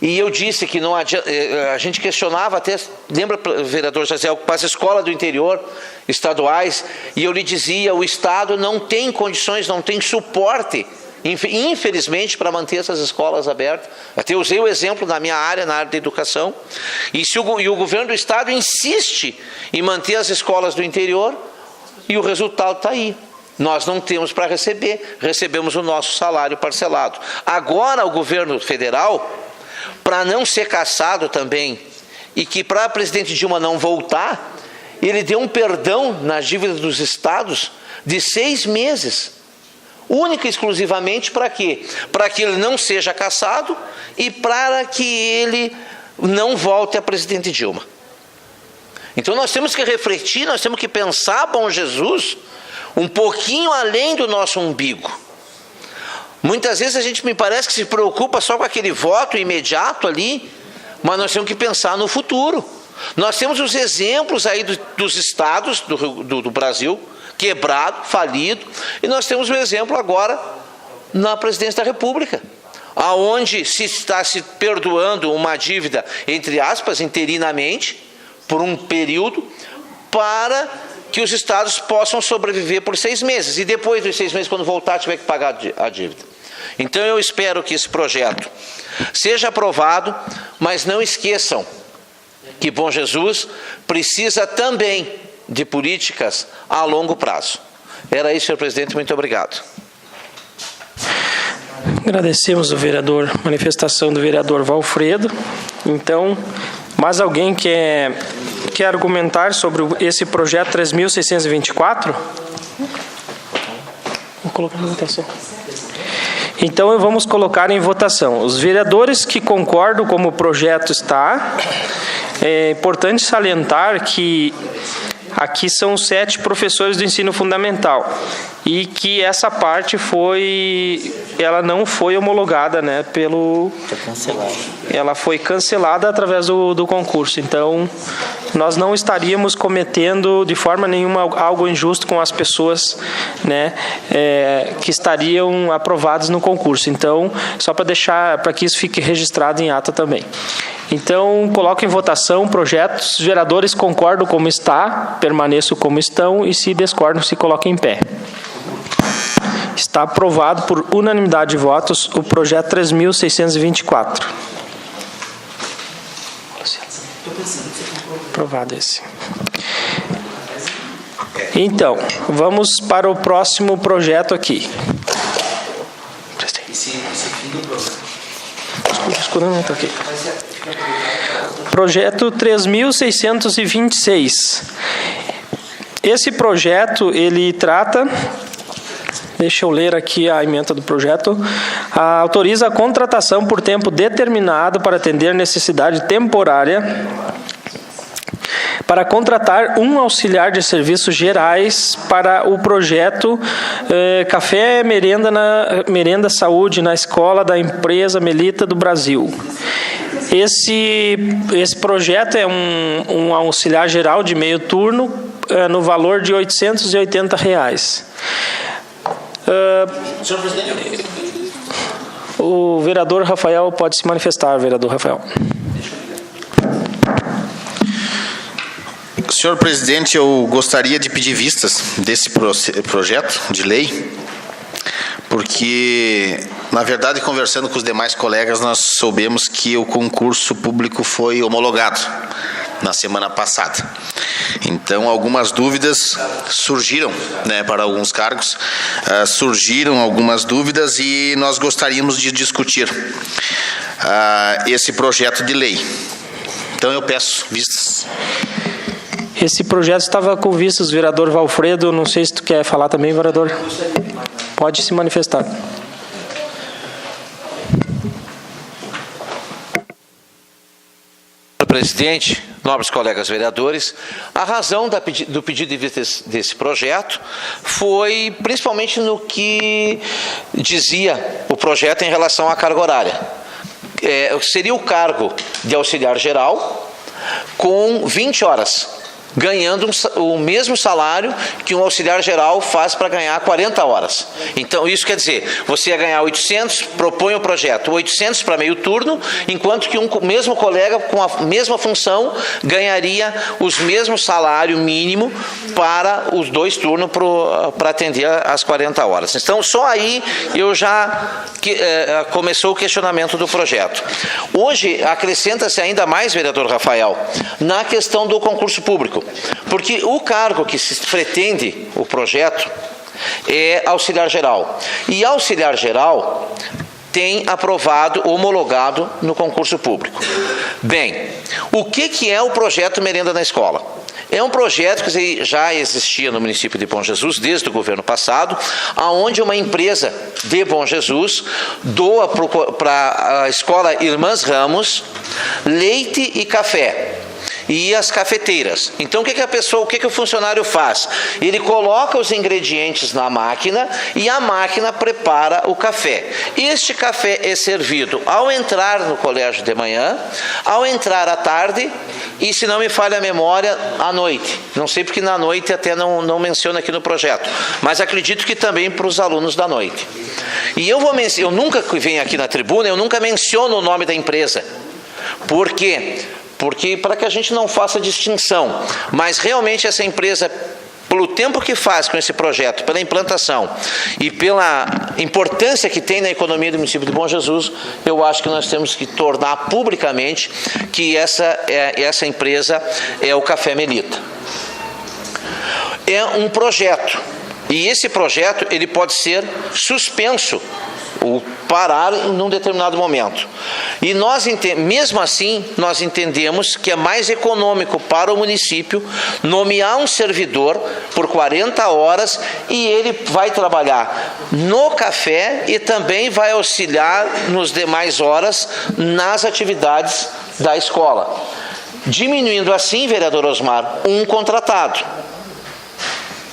e eu disse que não adianta, a gente questionava até, lembra, vereador Jaziel, para as escolas do interior estaduais, e eu lhe dizia, o Estado não tem condições, não tem suporte, infelizmente, para manter essas escolas abertas. Até usei o exemplo na minha área, na área da educação, e o governo do Estado insiste em manter as escolas do interior, e o resultado está aí. Nós não temos para receber, recebemos o nosso salário parcelado. Agora o governo federal, para não ser cassado também, e que para a presidente Dilma não voltar, ele deu um perdão nas dívidas dos estados de 6 meses. Única e exclusivamente para quê? Para que ele não seja cassado e para que ele não volte a presidente Dilma. Então nós temos que refletir, nós temos que pensar, Bom Jesus, um pouquinho além do nosso umbigo. Muitas vezes a gente me parece que se preocupa só com aquele voto imediato ali, mas nós temos que pensar no futuro. Nós temos os exemplos aí dos estados do Brasil, quebrado, falido, e nós temos o exemplo agora na presidência da República, aonde se está se perdoando uma dívida, entre aspas, interinamente, por um período, para que os estados possam sobreviver por 6 meses, e depois dos 6 meses, quando voltar, tiver que pagar a dívida. Então eu espero que esse projeto seja aprovado, mas não esqueçam que Bom Jesus precisa também de políticas a longo prazo. Era isso, senhor presidente, muito obrigado. Agradecemos a manifestação do vereador Valfredo. Então, mais alguém quer argumentar sobre esse projeto 3.624? Vou colocar em votação. Então, vamos colocar em votação. Os vereadores que concordam como o projeto está, é importante salientar que aqui são 7 professores do ensino fundamental e que essa parte ela não foi homologada, né, ela foi cancelada através do concurso. Então, nós não estaríamos cometendo de forma nenhuma algo injusto com as pessoas, né, que estariam aprovadas no concurso. Então, só para que isso fique registrado em ata também. Então, coloco em votação projetos. Os vereadores concordam como está, permaneçam como estão, e se discordam, se coloquem em pé. Está aprovado por unanimidade de votos o projeto 3.624. Aprovado esse. Então, vamos para o próximo projeto aqui. Escuta, não está aqui. Projeto 3.626. Esse projeto, ele trata... Deixa eu ler aqui a ementa do projeto. Autoriza a contratação por tempo determinado para atender necessidade temporária para contratar um auxiliar de serviços gerais para o projeto Café Merenda Saúde na Escola da Empresa Melita do Brasil. Esse projeto é um auxiliar geral de meio turno no valor de R$ 880. Senhor presidente, o vereador Rafael pode se manifestar, vereador Rafael. Senhor presidente, eu gostaria de pedir vistas desse projeto de lei, porque, na verdade, conversando com os demais colegas, nós soubemos que o concurso público foi homologado na semana passada. Então, algumas dúvidas surgiram, né, para alguns cargos, surgiram algumas dúvidas e nós gostaríamos de discutir esse projeto de lei. Então, eu peço vistas. Esse projeto estava com vistas, vereador Valfredo, não sei se tu quer falar também, vereador. Pode se manifestar. Senhor presidente, nobres colegas vereadores, a razão do pedido de vista desse projeto foi principalmente no que dizia o projeto em relação à carga horária. Seria o cargo de auxiliar geral com 20 horas, ganhando o mesmo salário que um auxiliar geral faz para ganhar 40 horas. Então, isso quer dizer, você ia ganhar 800, propõe o projeto, 800 para meio turno, enquanto que um mesmo colega com a mesma função ganharia os mesmos salário mínimo para os 2 turnos para atender as 40 horas. Então, só aí eu já começou o questionamento do projeto. Hoje, acrescenta-se ainda mais, vereador Rafael, na questão do concurso público. Porque o cargo que se pretende, o projeto, é auxiliar geral. E auxiliar geral tem aprovado, homologado no concurso público. Bem, o que é o projeto Merenda na Escola? É um projeto que já existia no município de Bom Jesus desde o governo passado, onde uma empresa de Bom Jesus doa para a escola Irmãs Ramos leite e café. E as cafeteiras. Então, o que o funcionário faz? Ele coloca os ingredientes na máquina e a máquina prepara o café. Este café é servido ao entrar no colégio de manhã, ao entrar à tarde e, se não me falha a memória, à noite. Não sei porque na noite até não menciona aqui no projeto, mas acredito que também para os alunos da noite. E eu nunca venho aqui na tribuna, eu nunca menciono o nome da empresa. Por quê? Porque para que a gente não faça distinção, mas realmente essa empresa, pelo tempo que faz com esse projeto, pela implantação e pela importância que tem na economia do município de Bom Jesus, eu acho que nós temos que tornar publicamente que essa empresa é o Café Melita. É um projeto, e esse projeto ele pode ser suspenso, ou parar em um determinado momento. E nós, mesmo assim, nós entendemos que é mais econômico para o município nomear um servidor por 40 horas e ele vai trabalhar no café e também vai auxiliar nos demais horas nas atividades da escola. Diminuindo assim, vereador Osmar, um contratado.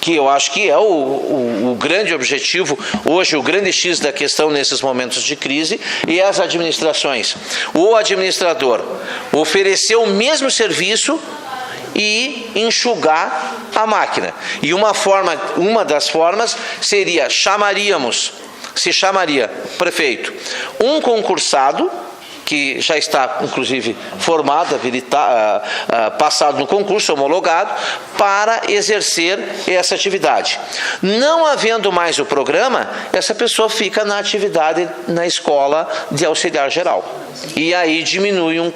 Que eu acho que é o grande objetivo, hoje o grande X da questão nesses momentos de crise, e as administrações. O administrador oferecer o mesmo serviço e enxugar a máquina. E uma das formas seria, se chamaria, prefeito, um concursado, que já está, inclusive, formado, passado no concurso, homologado, para exercer essa atividade. Não havendo mais o programa, essa pessoa fica na atividade na escola de auxiliar geral. E aí diminui um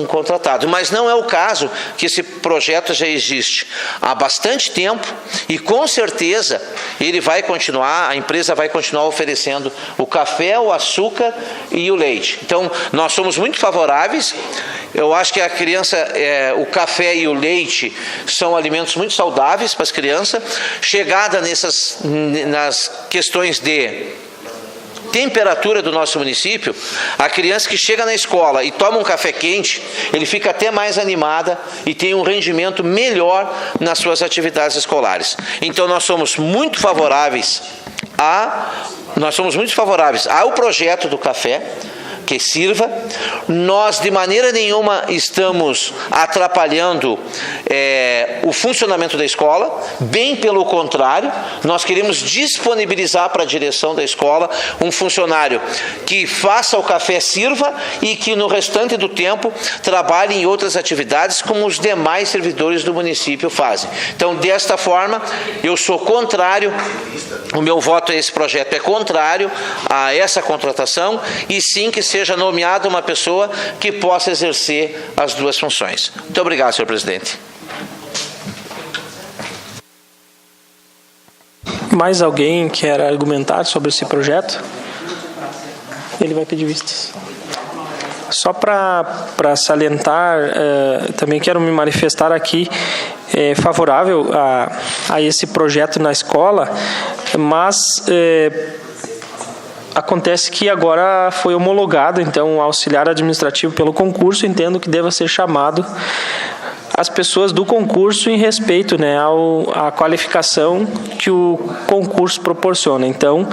contratado. Mas não é o caso, que esse projeto já existe há bastante tempo e com certeza ele vai continuar, a empresa vai continuar oferecendo o café, o açúcar e o leite. Então, nós somos muito favoráveis. Eu acho que a criança, o café e o leite são alimentos muito saudáveis para as crianças. Chegada nas questões de temperatura do nosso município, a criança que chega na escola e toma um café quente, ele fica até mais animada e tem um rendimento melhor nas suas atividades escolares. Então nós somos muito favoráveis ao projeto do café, que sirva. Nós de maneira nenhuma estamos atrapalhando o funcionamento da escola, bem pelo contrário, nós queremos disponibilizar para a direção da escola um funcionário que faça o café, sirva e que no restante do tempo trabalhe em outras atividades como os demais servidores do município fazem. Então, desta forma, eu sou contrário, o meu voto a esse projeto é contrário a essa contratação e sim que seja nomeada uma pessoa que possa exercer as duas funções. Muito obrigado, senhor presidente. Mais alguém quer argumentar sobre esse projeto? Ele vai pedir vistas. Só para salientar, também quero me manifestar aqui favorável a esse projeto na escola, mas acontece que agora foi homologado, então, o auxiliar administrativo pelo concurso, entendo que deva ser chamado as pessoas do concurso em respeito, né, à qualificação que o concurso proporciona. Então,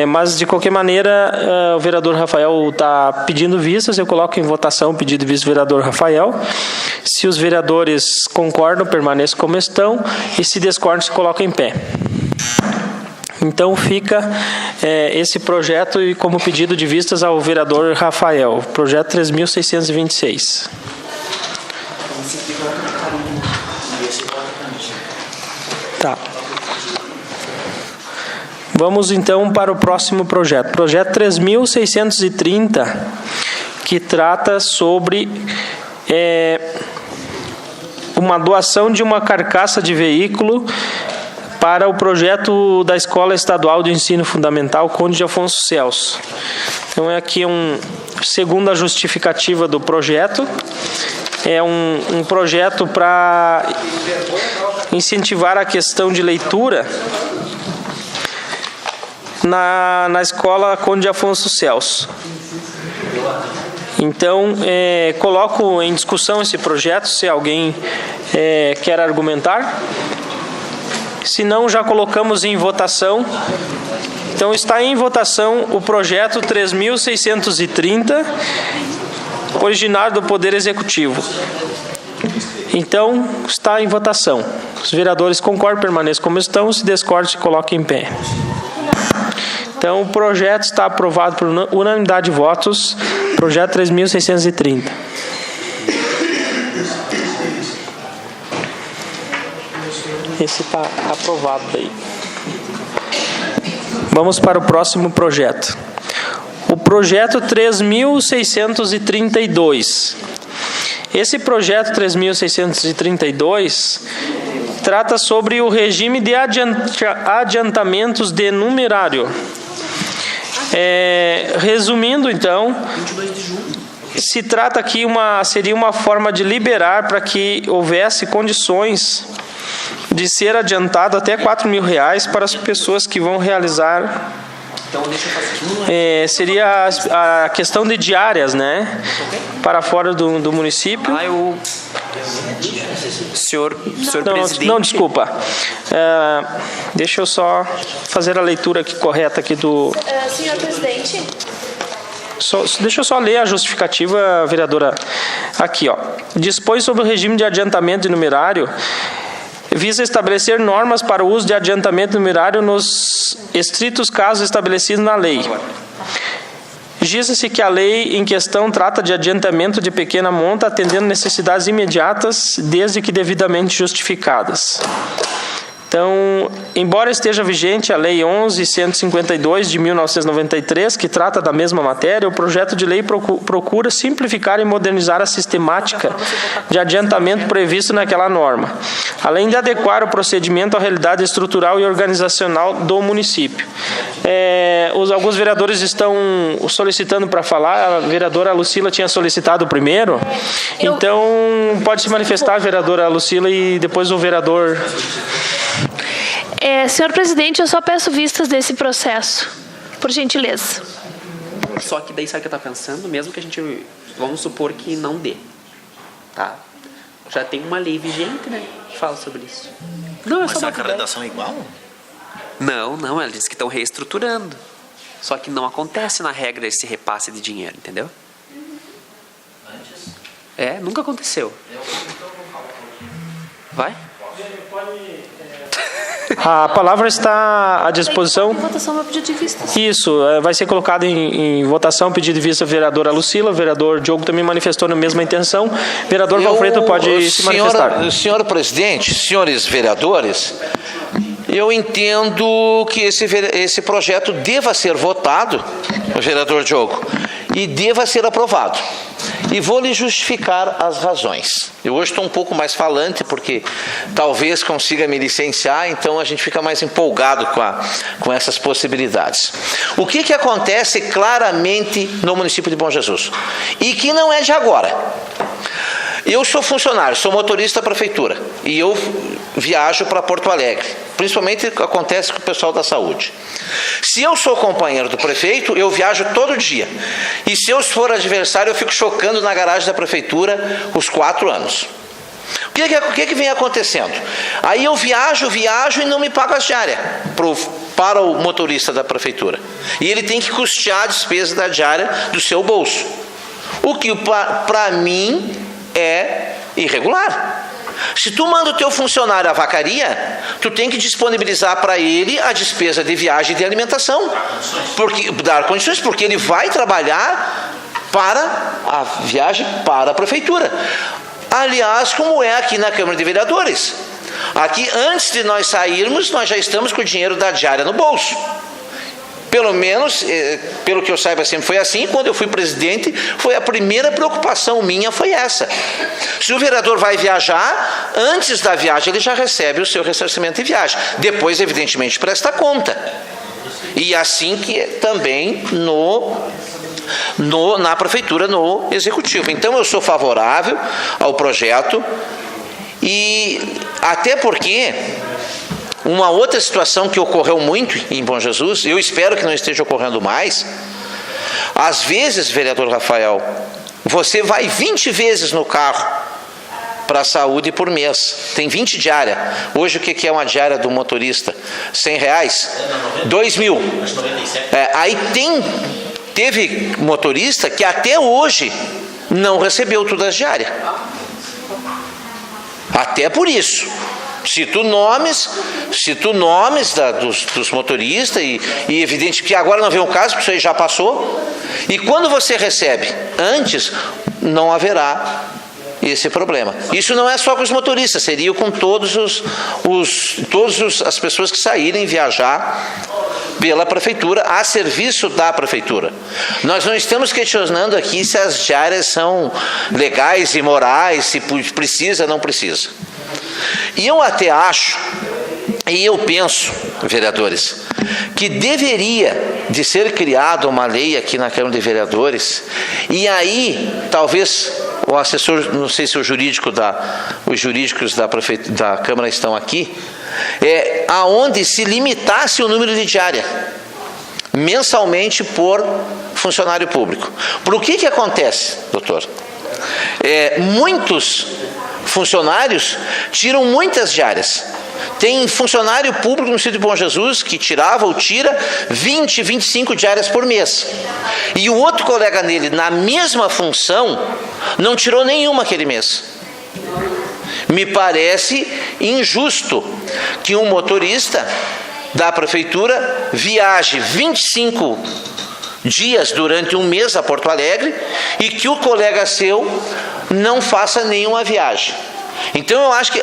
mas de qualquer maneira, o vereador Rafael está pedindo vistas, eu coloco em votação o pedido de vista do vereador Rafael. Se os vereadores concordam, permaneçam como estão, e se discordam, se colocam em pé. Então fica esse projeto e como pedido de vistas ao vereador Rafael, projeto 3.626. Tá. Vamos então para o próximo projeto. Projeto 3.630, que trata sobre uma doação de uma carcaça de veículo para o projeto da Escola Estadual de Ensino Fundamental Conde de Afonso Celso. Então, aqui segundo a justificativa do projeto, é um projeto para incentivar a questão de leitura na Escola Conde de Afonso Celso. Então, coloco em discussão esse projeto, se alguém quer argumentar. Se não, já colocamos em votação. Então, está em votação o projeto 3.630, originário do Poder Executivo. Então, está em votação. Os vereadores concordam, permaneçam como estão. Se discordam, se coloquem em pé. Então, o projeto está aprovado por unanimidade de votos. Projeto 3.630. Esse está aprovado daí. Vamos para o próximo projeto. O projeto 3.632. Esse projeto 3.632 trata sobre o regime de adiantamentos de numerário. Resumindo, então, se trata aqui seria uma forma de liberar para que houvesse condições de ser adiantado até R$4.000 para as pessoas que vão realizar. Seria a questão de diárias, né? Para fora do município. Senhor presidente. Não, desculpa. Deixa eu só fazer a leitura aqui correta aqui do. Senhor presidente. Deixa eu só ler a justificativa, vereadora. Aqui, ó. Dispõe sobre o regime de adiantamento de numerário. Visa estabelecer normas para o uso de adiantamento numerário nos estritos casos estabelecidos na lei. Diz-se que a lei em questão trata de adiantamento de pequena monta, atendendo necessidades imediatas, desde que devidamente justificadas. Então, embora esteja vigente a Lei 11.152 de 1993, que trata da mesma matéria, o projeto de lei procura simplificar e modernizar a sistemática de adiantamento previsto naquela norma, além de adequar o procedimento à realidade estrutural e organizacional do município. Alguns vereadores estão solicitando para falar. A vereadora Lucila tinha solicitado primeiro. Então, pode se manifestar, vereadora Lucila, e depois o vereador... Senhor presidente, eu só peço vistas desse processo, por gentileza. Só que daí sabe o que eu estou pensando? Mesmo que a gente, vamos supor que não dê, tá? Já tem uma lei vigente, né, que fala sobre isso. Não, mas será que a redação é igual? Não, ela diz que estão reestruturando. Só que não acontece na regra esse repasse de dinheiro, entendeu? Nunca aconteceu. Vai? A palavra está à disposição. Em votação, meu pedido de vista. Isso, vai ser colocado em votação o pedido de vista da vereadora Lucila. O vereador Diogo também manifestou a mesma intenção. Vereador Valfredo pode se manifestar. Senhor presidente, senhores vereadores, eu entendo que esse projeto deva ser votado, vereador Diogo, e deva ser aprovado. E vou lhe justificar as razões. Eu hoje estou um pouco mais falante, porque talvez consiga me licenciar, então a gente fica mais empolgado com essas possibilidades. O que acontece claramente no município de Bom Jesus? E que não é de agora. Eu sou funcionário, sou motorista da prefeitura e eu viajo para Porto Alegre. Principalmente acontece com o pessoal da saúde. Se eu sou companheiro do prefeito, eu viajo todo dia. E se eu for adversário, eu fico chocando na garagem da prefeitura os 4 anos. O que vem acontecendo? Aí eu viajo e não me pago as diárias para o motorista da prefeitura. E ele tem que custear a despesa da diária do seu bolso. O que para mim é irregular. Se tu manda o teu funcionário à vacaria, tu tem que disponibilizar para ele a despesa de viagem e de alimentação. Dar condições, porque ele vai trabalhar para a viagem para a prefeitura. Aliás, como é aqui na Câmara de Vereadores. Aqui, antes de nós sairmos, nós já estamos com o dinheiro da diária no bolso. Pelo menos, pelo que eu saiba, sempre foi assim. Quando eu fui presidente, foi a primeira preocupação minha, foi essa. Se o vereador vai viajar, antes da viagem ele já recebe o seu ressarcimento de viagem. Depois, evidentemente, presta conta. E assim que também na prefeitura, no executivo. Então, eu sou favorável ao projeto e até porque uma outra situação que ocorreu muito em Bom Jesus, eu espero que não esteja ocorrendo mais, às vezes, vereador Rafael, você vai 20 vezes no carro para a saúde por mês, tem 20 diária. Hoje o que é uma diária do motorista? R$100? 2.000. Aí teve motorista que até hoje não recebeu todas as diárias. Até por isso. Cito nomes dos motoristas e evidente que agora não vem o caso, porque isso aí já passou. E quando você recebe antes, não haverá esse problema. Isso não é só com os motoristas, seria com todas as pessoas que saírem viajar pela prefeitura, a serviço da prefeitura. Nós não estamos questionando aqui se as diárias são legais e morais, se precisa ou não precisa. E eu até acho, e eu penso, vereadores, que deveria de ser criada uma lei aqui na Câmara de Vereadores, e aí talvez o assessor, não sei se os jurídicos da Câmara estão aqui, aonde se limitasse o número de diária mensalmente por funcionário público. Por que acontece, doutor? Muitos funcionários tiram muitas diárias. Tem funcionário público no sítio de Bom Jesus que tirava ou tira 20, 25 diárias por mês. E o outro colega dele, na mesma função, não tirou nenhuma aquele mês. Me parece injusto que um motorista da prefeitura viaje 25 dias durante um mês a Porto Alegre e que o colega seu não faça nenhuma viagem. Então eu acho que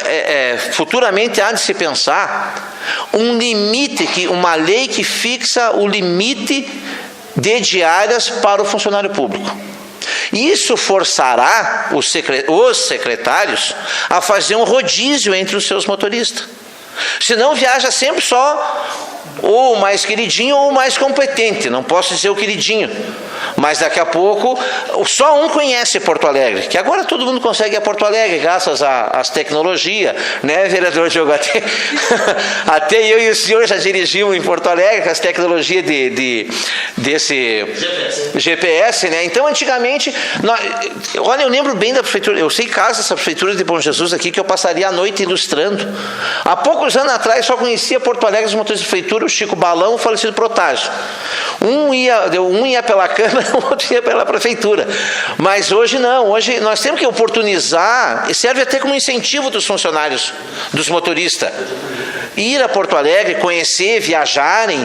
futuramente há de se pensar um limite, uma lei que fixa o limite de diárias para o funcionário público. Isso forçará os secretários a fazer um rodízio entre os seus motoristas. Senão viaja sempre só ou o mais queridinho ou o mais competente. Não posso dizer o queridinho, mas daqui a pouco só um conhece Porto Alegre, que agora todo mundo consegue ir a Porto Alegre graças às tecnologias, né, vereador Diogo? Até eu e o senhor já dirigimos em Porto Alegre com as tecnologias desse GPS, né? Então antigamente, olha, eu lembro bem da prefeitura, eu sei casos dessa prefeitura de Bom Jesus aqui que eu passaria a noite ilustrando. Há poucos anos atrás só conhecia Porto Alegre os motores de prefeitura, o Chico Balão, o falecido Protásio. Um ia pela Câmara, o outro ia pela prefeitura. Mas hoje não, hoje nós temos que oportunizar, e serve até como incentivo dos funcionários, dos motoristas, ir a Porto Alegre, conhecer, viajarem,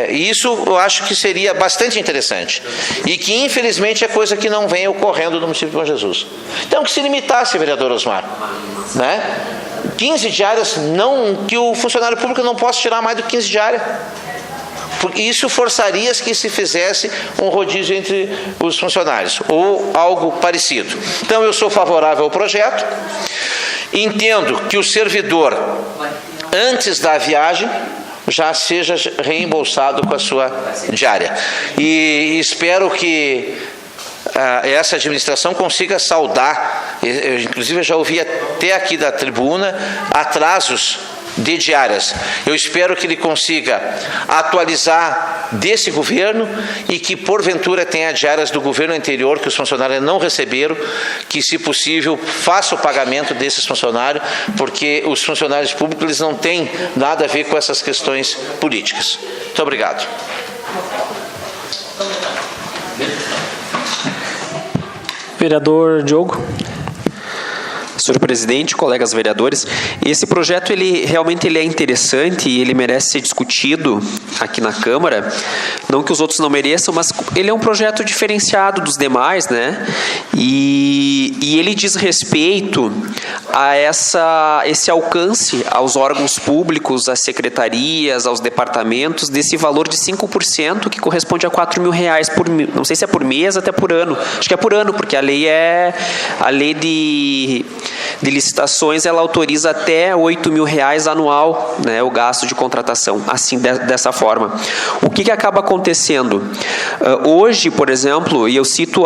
isso eu acho que seria bastante interessante. E que infelizmente é coisa que não vem ocorrendo no município de Bom Jesus. Então que se limitasse, vereador Osmar, né? 15 diárias, não, que o funcionário público não possa tirar mais do que 15 diárias. Porque isso forçaria que se fizesse um rodízio entre os funcionários, ou algo parecido. Então eu sou favorável ao projeto, entendo que o servidor, antes da viagem, já seja reembolsado com a sua diária. E espero que essa administração consiga saldar inclusive eu já ouvi até aqui da tribuna, atrasos de diárias. Eu espero que ele consiga atualizar desse governo e que, porventura, tenha diárias do governo anterior que os funcionários não receberam, que, se possível, faça o pagamento desses funcionários, porque os funcionários públicos eles não têm nada a ver com essas questões políticas. Muito obrigado. Vereador Diogo. Senhor presidente, colegas vereadores, esse projeto realmente é interessante e ele merece ser discutido aqui na Câmara, não que os outros não mereçam, mas ele é um projeto diferenciado dos demais, né? E ele diz respeito a esse alcance aos órgãos públicos, às secretarias, aos departamentos, desse valor de 5%, que corresponde a R$4.000 por mês, não sei se é por mês, até por ano, acho que é por ano, porque a lei de licitações, ela autoriza até R$8.000 anual, né, o gasto de contratação, assim, dessa forma. O que acaba acontecendo? Hoje, por exemplo, e eu cito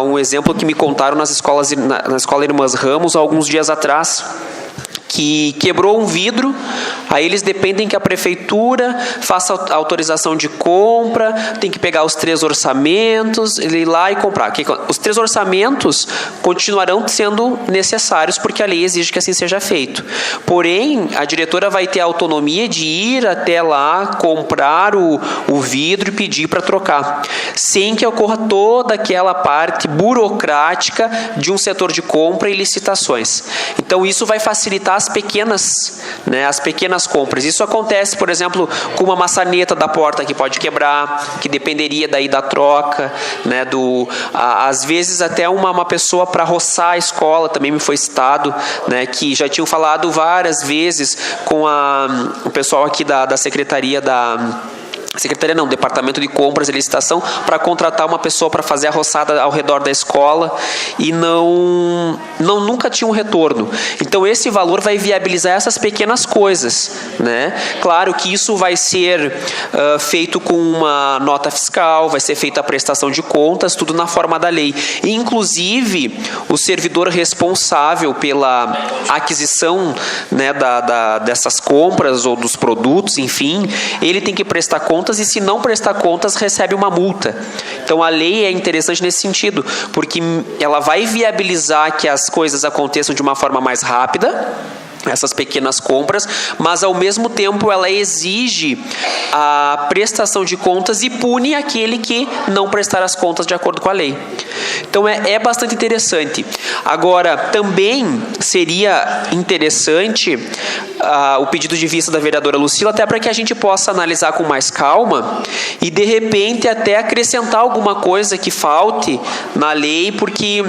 um exemplo que me contaram na Escola Irmãs Ramos, há alguns dias atrás, que quebrou um vidro, aí eles dependem que a prefeitura faça a autorização de compra, tem que pegar os 3 orçamentos, ele ir lá e comprar. Os 3 orçamentos continuarão sendo necessários, porque a lei exige que assim seja feito. Porém, a diretora vai ter a autonomia de ir até lá, comprar o vidro e pedir para trocar, sem que ocorra toda aquela parte burocrática de um setor de compra e licitações. Então, isso vai facilitar as pequenas compras. Isso acontece, por exemplo, com uma maçaneta da porta que pode quebrar, que dependeria daí da troca, né, às vezes até uma pessoa para roçar a escola, também me foi citado, né, que já tinham falado várias vezes com o pessoal aqui da Secretaria Departamento de Compras e Licitação, para contratar uma pessoa para fazer a roçada ao redor da escola e nunca tinha um retorno. Então, esse valor vai viabilizar essas pequenas coisas, né? Claro que isso vai ser feito com uma nota fiscal, vai ser feita a prestação de contas, tudo na forma da lei. E, inclusive, o servidor responsável pela aquisição, né, dessas compras ou dos produtos, enfim, ele tem que prestar contas, e se não prestar contas, recebe uma multa. Então, a lei é interessante nesse sentido, porque ela vai viabilizar que as coisas aconteçam de uma forma mais rápida, essas pequenas compras, mas ao mesmo tempo ela exige a prestação de contas e pune aquele que não prestar as contas de acordo com a lei. Então é bastante interessante. Agora, também seria interessante o pedido de vista da vereadora Lucila, até para que a gente possa analisar com mais calma e, de repente, até acrescentar alguma coisa que falte na lei, porque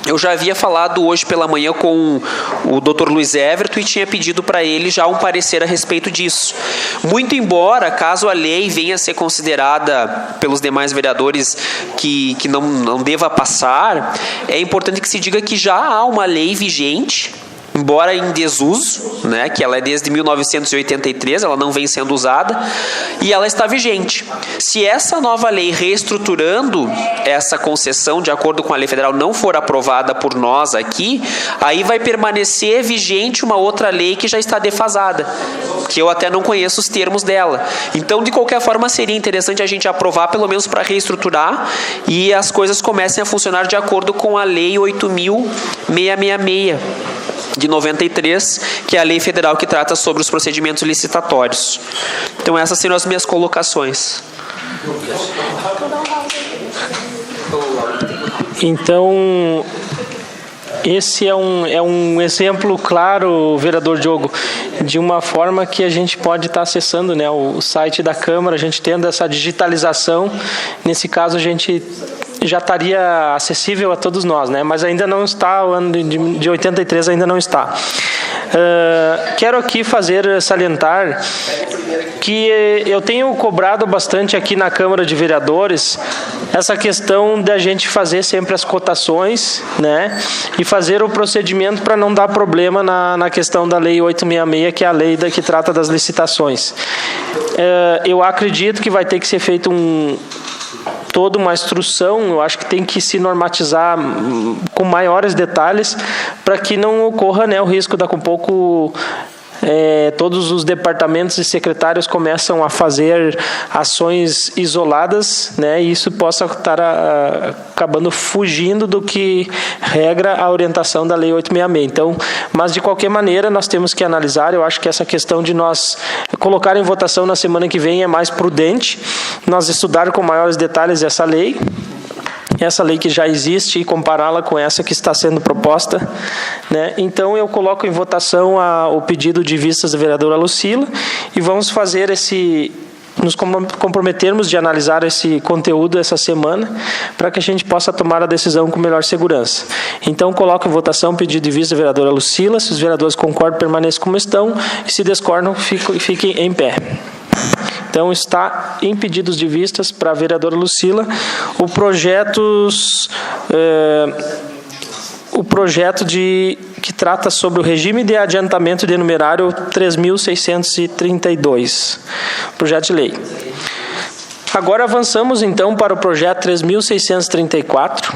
eu já havia falado hoje pela manhã com o Dr. Luiz Everton e tinha pedido para ele já um parecer a respeito disso. Muito embora, caso a lei venha a ser considerada pelos demais vereadores que não deva passar, é importante que se diga que já há uma lei vigente, embora em desuso, né, que ela é desde 1983, ela não vem sendo usada, e ela está vigente. Se essa nova lei, reestruturando essa concessão de acordo com a lei federal, não for aprovada por nós aqui, aí vai permanecer vigente uma outra lei que já está defasada, que eu até não conheço os termos dela. Então, de qualquer forma, seria interessante a gente aprovar, pelo menos para reestruturar, e as coisas comecem a funcionar de acordo com a Lei 8.666, de 93, que é a lei federal que trata sobre os procedimentos licitatórios. Então, essas seriam as minhas colocações. Então, esse é um exemplo claro, vereador Diogo, de uma forma que a gente pode estar acessando, né, o site da Câmara, a gente tendo essa digitalização. Nesse caso, a gente já estaria acessível a todos nós, né? Mas ainda não está, o ano de 83 ainda não está. Quero aqui salientar que eu tenho cobrado bastante aqui na Câmara de Vereadores essa questão de a gente fazer sempre as cotações, né? E fazer o procedimento para não dar problema na questão da Lei 866, que é a lei que trata das licitações. Eu acredito que vai ter que ser feito toda uma instrução, eu acho que tem que se normatizar com maiores detalhes para que não ocorra, né, o risco daqui a pouco todos os departamentos e secretários começam a fazer ações isoladas, né, e isso possa estar acabando fugindo do que regra a orientação da Lei 866. Então, mas de qualquer maneira nós temos que analisar. Eu acho que essa questão de nós colocar em votação na semana que vem é mais prudente, nós estudar com maiores detalhes essa lei que já existe, e compará-la com essa que está sendo proposta, né? Então eu coloco em votação o pedido de vistas da vereadora Lucila e vamos fazer nos comprometermos de analisar esse conteúdo essa semana para que a gente possa tomar a decisão com melhor segurança. Então coloco em votação o pedido de vista da vereadora Lucila. Se os vereadores concordam, permaneçam como estão, e se discordam, fiquem em pé. Então, está em pedidos de vistas para a vereadora Lucila o projeto que trata sobre o regime de adiantamento de numerário 3.632, projeto de lei. Agora avançamos, então, para o projeto 3.634,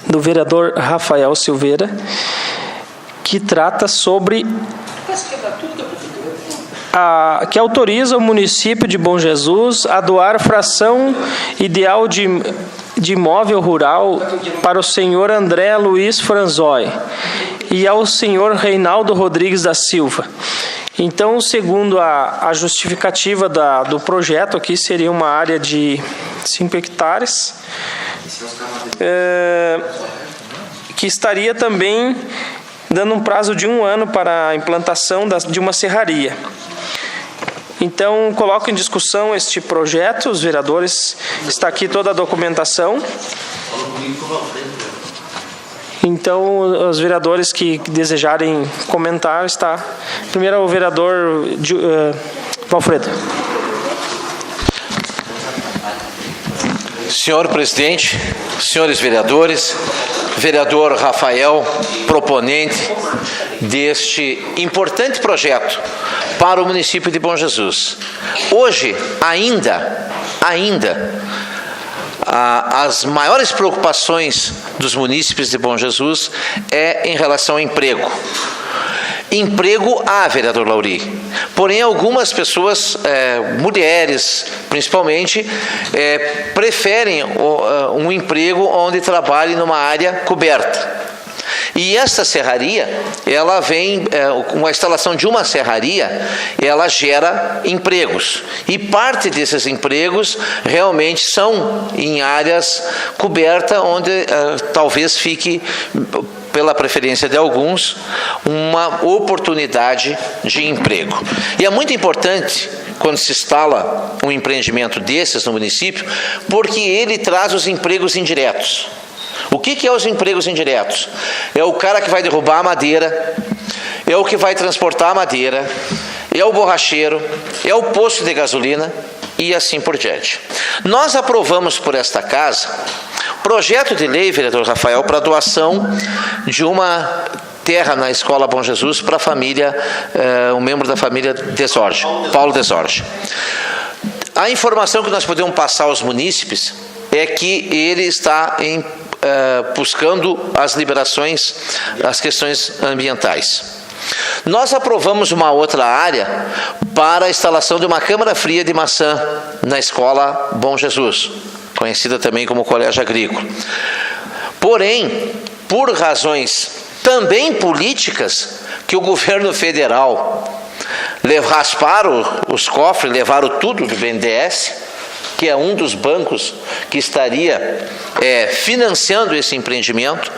do vereador Rafael Silveira, que trata sobre que autoriza o município de Bom Jesus a doar fração ideal de imóvel rural para o senhor André Luiz Franzói e ao senhor Reinaldo Rodrigues da Silva. Então, segundo a justificativa do projeto, aqui seria uma área de 5 hectares, que estaria também dando um prazo de 1 ano para a implantação de uma serraria. Então, coloco em discussão este projeto, os vereadores, está aqui toda a documentação. Então, os vereadores que desejarem comentar, está. Primeiro, o vereador Valfredo. Senhor presidente, senhores vereadores, vereador Rafael, proponente deste importante projeto para o município de Bom Jesus. Hoje, ainda, as maiores preocupações dos munícipes de Bom Jesus é em relação ao emprego. Emprego há, vereador Lauri. Porém, algumas pessoas, mulheres principalmente, preferem um emprego onde trabalhem numa área coberta. E essa serraria, ela vem, com a instalação de uma serraria, ela gera empregos. E parte desses empregos realmente são em áreas cobertas, onde talvez fique, pela preferência de alguns, uma oportunidade de emprego. E é muito importante, quando se instala um empreendimento desses no município, porque ele traz os empregos indiretos. O que é os empregos indiretos? É o cara que vai derrubar a madeira, é o que vai transportar a madeira, é o borracheiro, é o posto de gasolina e assim por diante. Nós aprovamos por esta casa projeto de lei, vereador Rafael, para doação de uma terra na Escola Bom Jesus para a família, um membro da família Desorge, Paulo Desorge. A informação que nós podemos passar aos munícipes é que ele está buscando as liberações, as questões ambientais. Nós aprovamos uma outra área para a instalação de uma câmara fria de maçã na Escola Bom Jesus, conhecida também como Colégio Agrícola. Porém, por razões também políticas, que o governo federal rasparam os cofres, levaram tudo do BNDES, que é um dos bancos que estaria financiando esse empreendimento,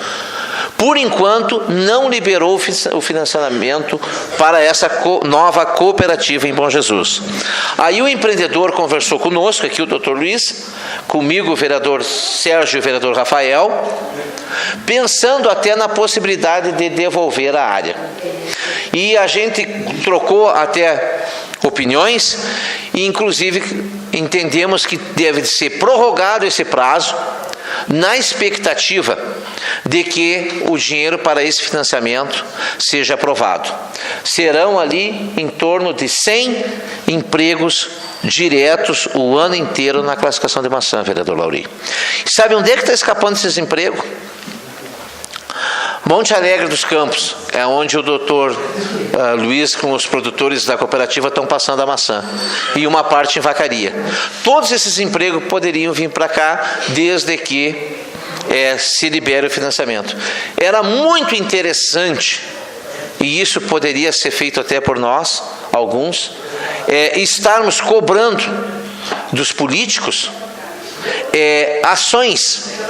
por enquanto não liberou o financiamento para essa nova cooperativa em Bom Jesus. Aí o empreendedor conversou conosco, aqui o doutor Luiz, comigo o vereador Sérgio e o vereador Rafael, pensando até na possibilidade de devolver a área. E a gente trocou até opiniões e inclusive entendemos que deve ser prorrogado esse prazo na expectativa de que o dinheiro para esse financiamento seja aprovado. Serão ali em torno de 100 empregos diretos o ano inteiro na classificação de maçã, vereador Lauri. Sabe onde é que está escapando esses empregos? Monte Alegre dos Campos, é onde o doutor Luiz com os produtores da cooperativa estão passando a maçã. E uma parte em Vacaria. Todos esses empregos poderiam vir para cá desde que se libere o financiamento. Era muito interessante, e isso poderia ser feito até por nós, alguns, estarmos cobrando dos políticos ações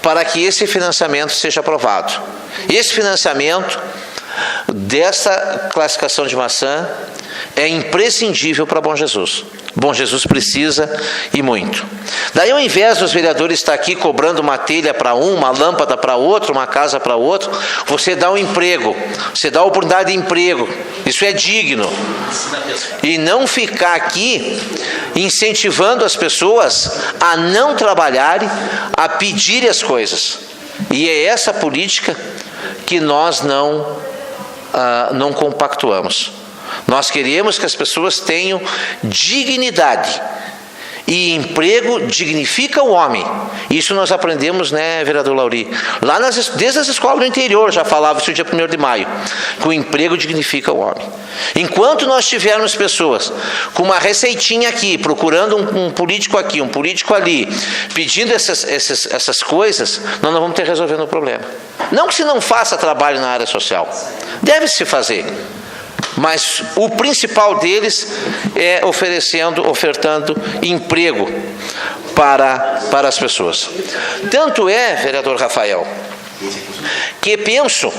para que esse financiamento seja aprovado. Esse financiamento dessa classificação de maçã é imprescindível para Bom Jesus. Bom Jesus precisa e muito. Daí, ao invés dos vereadores estar aqui cobrando uma telha para um, uma lâmpada para outro, uma casa para outro, você dá um emprego, você dá a oportunidade de emprego. Isso é digno. E não ficar aqui incentivando as pessoas a não trabalharem, a pedirem as coisas. E é essa política que nós não compactuamos. Nós queremos que as pessoas tenham dignidade. E emprego dignifica o homem. Isso nós aprendemos, né, vereador Lauri? Lá desde as escolas do interior já falava isso no dia 1º de maio, que o emprego dignifica o homem. Enquanto nós tivermos pessoas com uma receitinha aqui, procurando um político aqui, um político ali, pedindo essas coisas, nós não vamos ter resolvendo o problema. Não que se não faça trabalho na área social. Deve-se fazer. Mas o principal deles é ofertando emprego para as pessoas. Tanto é, vereador Rafael, que penso,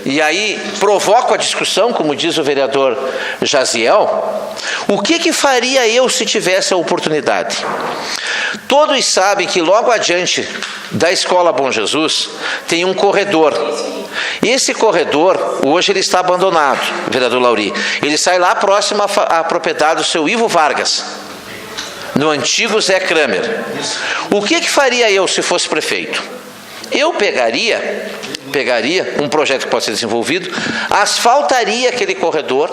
e aí provoco a discussão, como diz o vereador Jaziel, o que faria eu se tivesse a oportunidade? Todos sabem que logo adiante da Escola Bom Jesus tem um corredor. Esse corredor, hoje ele está abandonado, vereador Lauri. Ele sai lá próximo à propriedade do seu Ivo Vargas, no antigo Zé Kramer. O que faria eu se fosse prefeito? Eu pegaria um projeto que pode ser desenvolvido, asfaltaria aquele corredor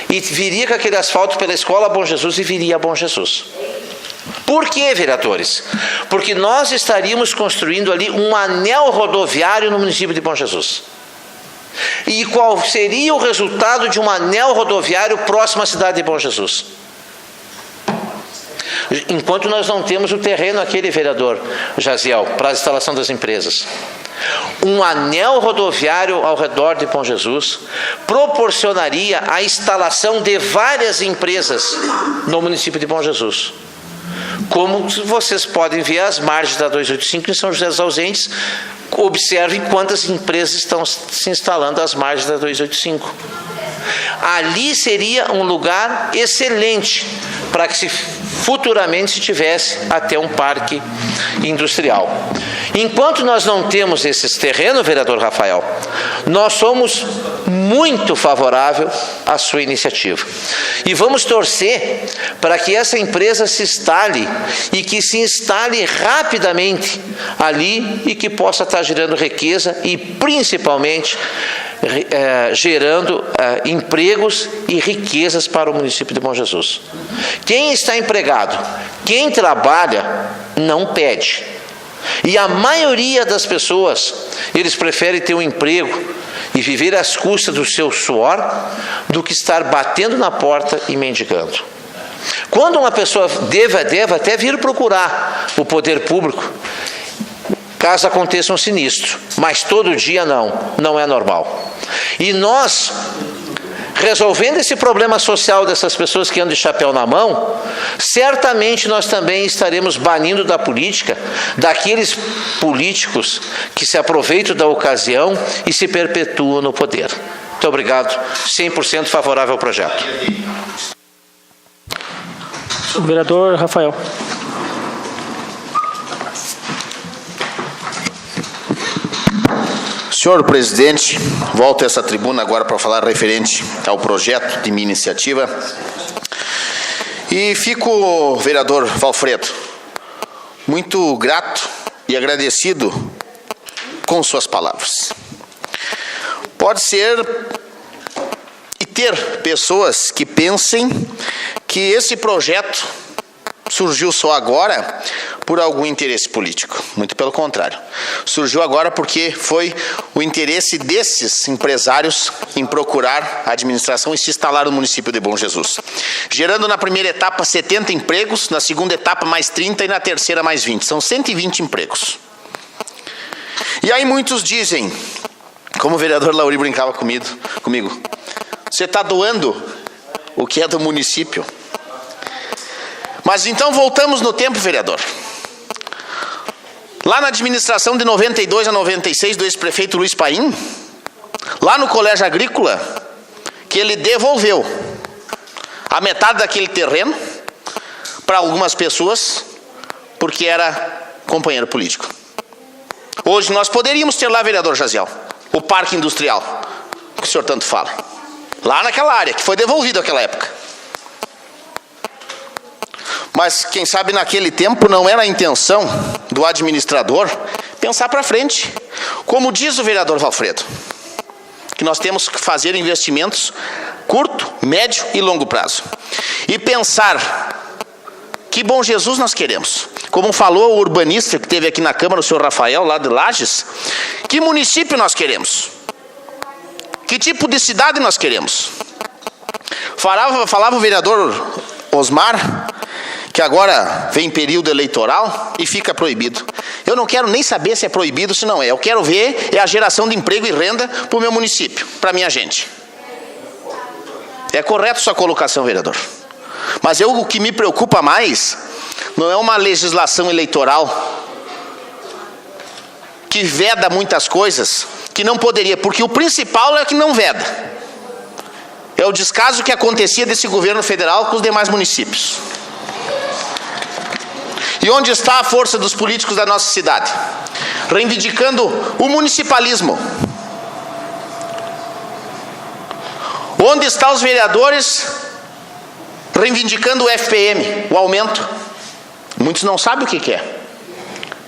e viria com aquele asfalto pela Escola Bom Jesus e viria a Bom Jesus. Por quê, vereadores? Porque nós estaríamos construindo ali um anel rodoviário no município de Bom Jesus. E qual seria o resultado de um anel rodoviário próximo à cidade de Bom Jesus? Enquanto nós não temos o terreno aquele, vereador Jaziel, para a instalação das empresas. Um anel rodoviário ao redor de Bom Jesus proporcionaria a instalação de várias empresas no município de Bom Jesus. Como vocês podem ver as margens da 285 em São José dos Ausentes, observem quantas empresas estão se instalando às margens da 285. Ali seria um lugar excelente para que futuramente se tivesse até um parque industrial. Enquanto nós não temos esses terrenos, vereador Rafael, nós somos muito favoráveis à sua iniciativa. E vamos torcer para que essa empresa se instale e que se instale rapidamente ali e que possa estar gerando riqueza e principalmente gerando empregos e riquezas para o município de Bom Jesus. Quem está empregado, quem trabalha, não pede. E a maioria das pessoas, eles preferem ter um emprego e viver às custas do seu suor do que estar batendo na porta e mendigando. Quando uma pessoa deve até vir procurar o poder público, caso aconteça um sinistro, mas todo dia não é normal. E nós, resolvendo esse problema social dessas pessoas que andam de chapéu na mão, certamente nós também estaremos banindo da política daqueles políticos que se aproveitam da ocasião e se perpetuam no poder. Muito obrigado. 100% favorável ao projeto. O vereador Rafael. Senhor presidente, volto a essa tribuna agora para falar referente ao projeto de minha iniciativa. E fico, vereador Valfredo, muito grato e agradecido com suas palavras. Pode ser e ter pessoas que pensem que esse projeto surgiu só agora por algum interesse político. Muito pelo contrário. Surgiu agora porque foi o interesse desses empresários em procurar a administração e se instalar no município de Bom Jesus. Gerando na primeira etapa 70 empregos, na segunda etapa mais 30 e na terceira mais 20. São 120 empregos. E aí muitos dizem, como o vereador Lauri brincava comigo, você está doando o que é do município. Mas então voltamos no tempo, vereador. Lá na administração de 92 a 96 do ex-prefeito Luiz Paim, lá no Colégio Agrícola, que ele devolveu a metade daquele terreno para algumas pessoas, porque era companheiro político. Hoje nós poderíamos ter lá, vereador Jaziel, o parque industrial, que o senhor tanto fala. Lá naquela área, que foi devolvido naquela época. Mas, quem sabe, naquele tempo não era a intenção do administrador pensar para frente. Como diz o vereador Valfredo, que nós temos que fazer investimentos curto, médio e longo prazo. E pensar que Bom Jesus nós queremos. Como falou o urbanista que teve aqui na Câmara, o senhor Rafael, lá de Lages, que município nós queremos? Que tipo de cidade nós queremos? Falava o vereador Osmar, que agora vem período eleitoral e fica proibido. Eu não quero nem saber se é proibido ou se não é. Eu quero ver a geração de emprego e renda para o meu município, para a minha gente. É correto sua colocação, vereador. Mas o que me preocupa mais não é uma legislação eleitoral que veda muitas coisas que não poderia, porque o principal é que não veda. É o descaso que acontecia desse governo federal com os demais municípios. E onde está a força dos políticos da nossa cidade? Reivindicando o municipalismo. Onde estão os vereadores reivindicando o FPM, o aumento? Muitos não sabem o que é.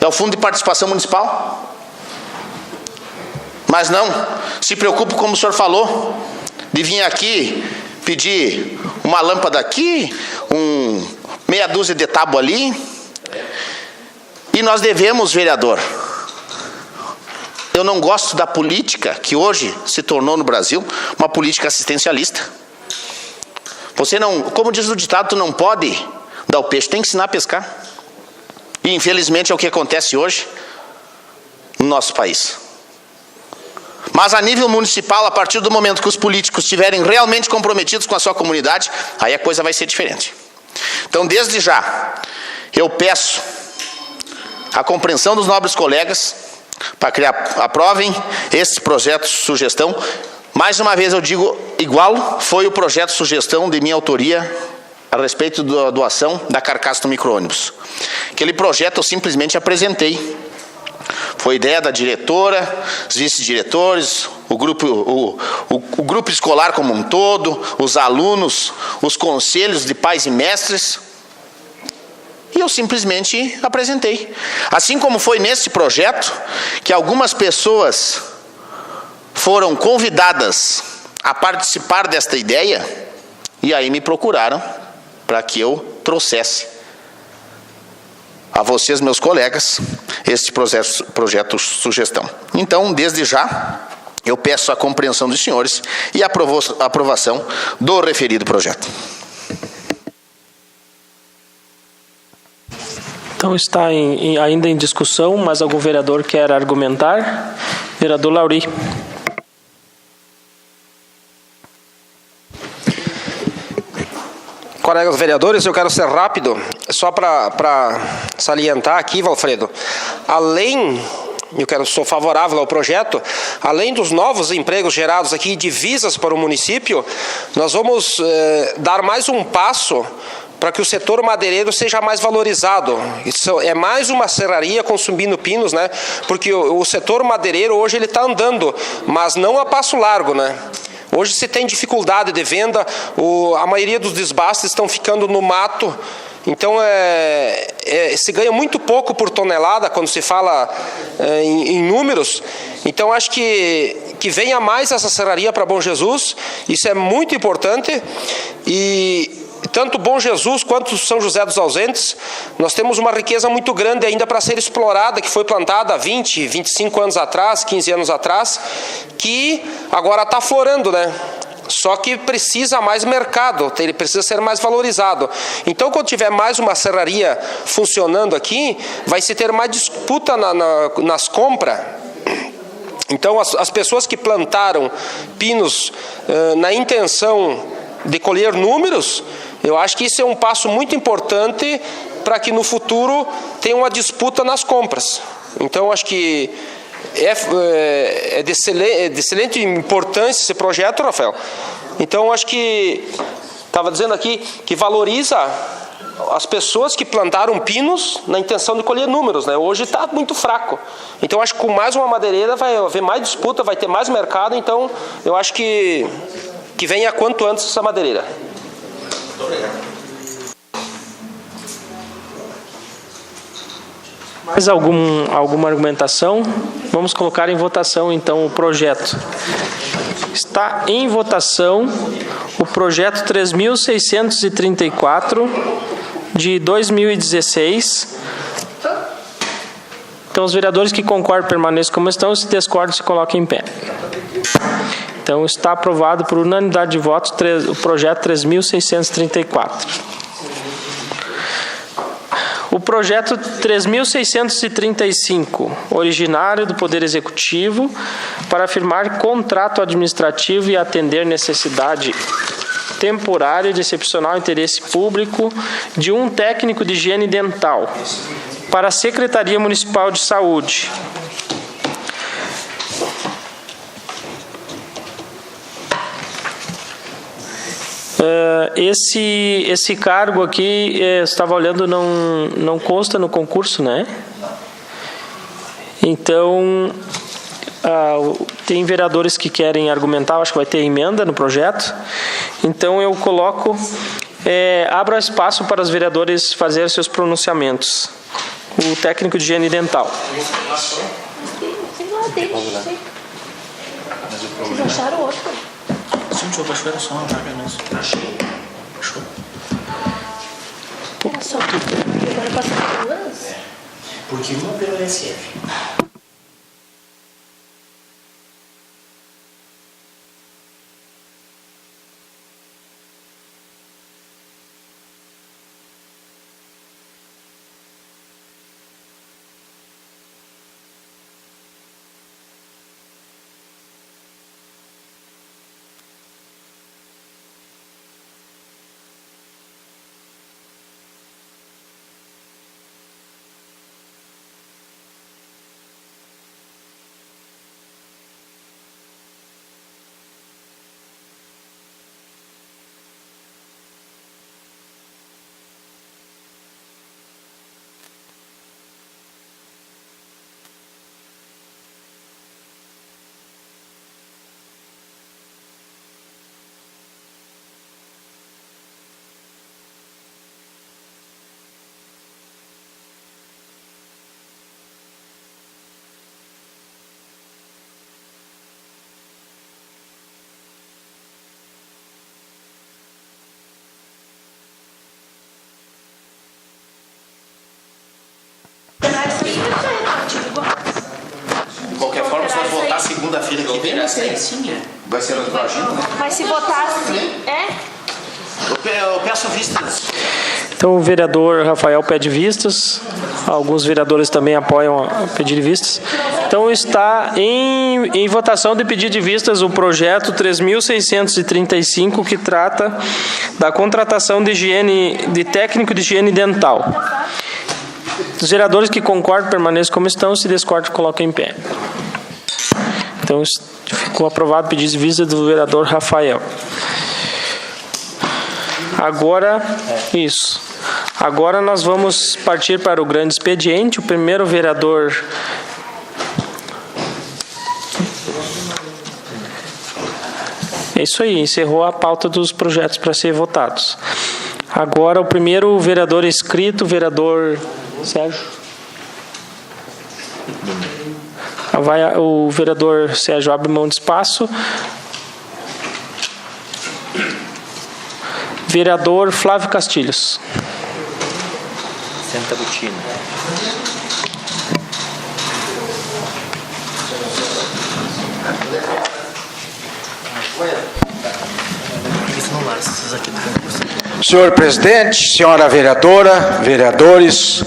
É o Fundo de Participação Municipal. Mas não se preocupe, como o senhor falou, de vir aqui pedir uma lâmpada aqui, meia dúzia de tábua ali. E nós devemos, vereador, eu não gosto da política que hoje se tornou no Brasil uma política assistencialista. Você não, como diz o ditado, tu não pode dar o peixe, tem que ensinar a pescar. E infelizmente é o que acontece hoje no nosso país. Mas a nível municipal, a partir do momento que os políticos estiverem realmente comprometidos com a sua comunidade, aí a coisa vai ser diferente. Então, desde já, eu peço a compreensão dos nobres colegas para que aprovem esse projeto de sugestão. Mais uma vez eu digo, igual foi o projeto de sugestão de minha autoria a respeito da doação da carcaça do micro-ônibus. Aquele projeto eu simplesmente apresentei. Foi ideia da diretora, os vice-diretores, o grupo escolar como um todo, os alunos, os conselhos de pais e mestres. E eu simplesmente apresentei. Assim como foi nesse projeto que algumas pessoas foram convidadas a participar desta ideia e aí me procuraram para que eu trouxesse a vocês, meus colegas, este projeto sugestão. Então, desde já, eu peço a compreensão dos senhores e a aprovação do referido projeto. Então está ainda em discussão, mas algum vereador quer argumentar? Vereador Lauri. Colegas vereadores, eu quero ser rápido, só para salientar aqui, Valfredo, sou favorável ao projeto, além dos novos empregos gerados aqui, divisas para o município, nós vamos dar mais um passo para que o setor madeireiro seja mais valorizado. Isso é mais uma serraria consumindo pinos, né? Porque o setor madeireiro hoje ele está andando, mas não a passo largo, né? Hoje se tem dificuldade de venda, a maioria dos desbastes estão ficando no mato Então, se ganha muito pouco por tonelada quando se fala em números. Então, acho que venha mais essa serraria para Bom Jesus. Isso é muito importante. E tanto Bom Jesus quanto São José dos Ausentes, nós temos uma riqueza muito grande ainda para ser explorada, que foi plantada há 20, 25 anos atrás, 15 anos atrás, que agora está aflorando, né? Só que precisa mais mercado, ele precisa ser mais valorizado. Então, quando tiver mais uma serraria funcionando aqui, vai se ter mais disputa nas compras. Então, as pessoas que plantaram pinos na intenção de colher números, eu acho que isso é um passo muito importante para que no futuro tenha uma disputa nas compras. Então, acho que é de excelente importância esse projeto, Rafael. Então, acho que estava dizendo aqui que valoriza as pessoas que plantaram pinos na intenção de colher números, né? Hoje está muito fraco. Então, acho que com mais uma madeireira vai haver mais disputa, vai ter mais mercado. Então, eu acho que venha quanto antes essa madeireira. Muito obrigado. Mais alguma argumentação? Vamos colocar em votação, então, o projeto. Está em votação o projeto 3.634 de 2016. Então, os vereadores que concordam permaneçam como estão, se discordam, se coloquem em pé. Então, está aprovado por unanimidade de votos o projeto 3.634. O projeto 3.635, originário do Poder Executivo, para firmar contrato administrativo e atender necessidade temporária de excepcional interesse público de um técnico de higiene dental para a Secretaria Municipal de Saúde. Esse cargo aqui, eu estava olhando, não consta no concurso, né? Então, tem vereadores que querem argumentar, acho que vai ter emenda no projeto. Então, eu coloco, abro espaço para os vereadores fazerem seus pronunciamentos. O técnico de higiene dental. Vocês acharam outro? Sim, o outro era só uma vaga mesmo. Achei. Achou. Era só tudo. Agora passa duas? Porque uma pela SF. De qualquer forma, se nós votar segunda-feira que vem, vai ser na agenda, né? Mas se votar assim, Eu peço vistas. Então, o vereador Rafael pede vistas. Alguns vereadores também apoiam a pedido de vistas. Então, está em votação de pedido de vistas o projeto 3.635, que trata da contratação de técnico de higiene dental. Os vereadores que concordam permaneçam como estão, se discordam, coloquem em pé. Então, ficou aprovado o pedido de vista do vereador Rafael. Agora, Agora nós vamos partir para o grande expediente. O primeiro vereador... É isso aí, encerrou a pauta dos projetos para ser votados. Agora o primeiro vereador inscrito, vereador Sérgio. O vereador Sérgio abre mão de espaço. Vereador Flávio Castilhos. Senta Butina. Senhor presidente, senhora vereadora, vereadores,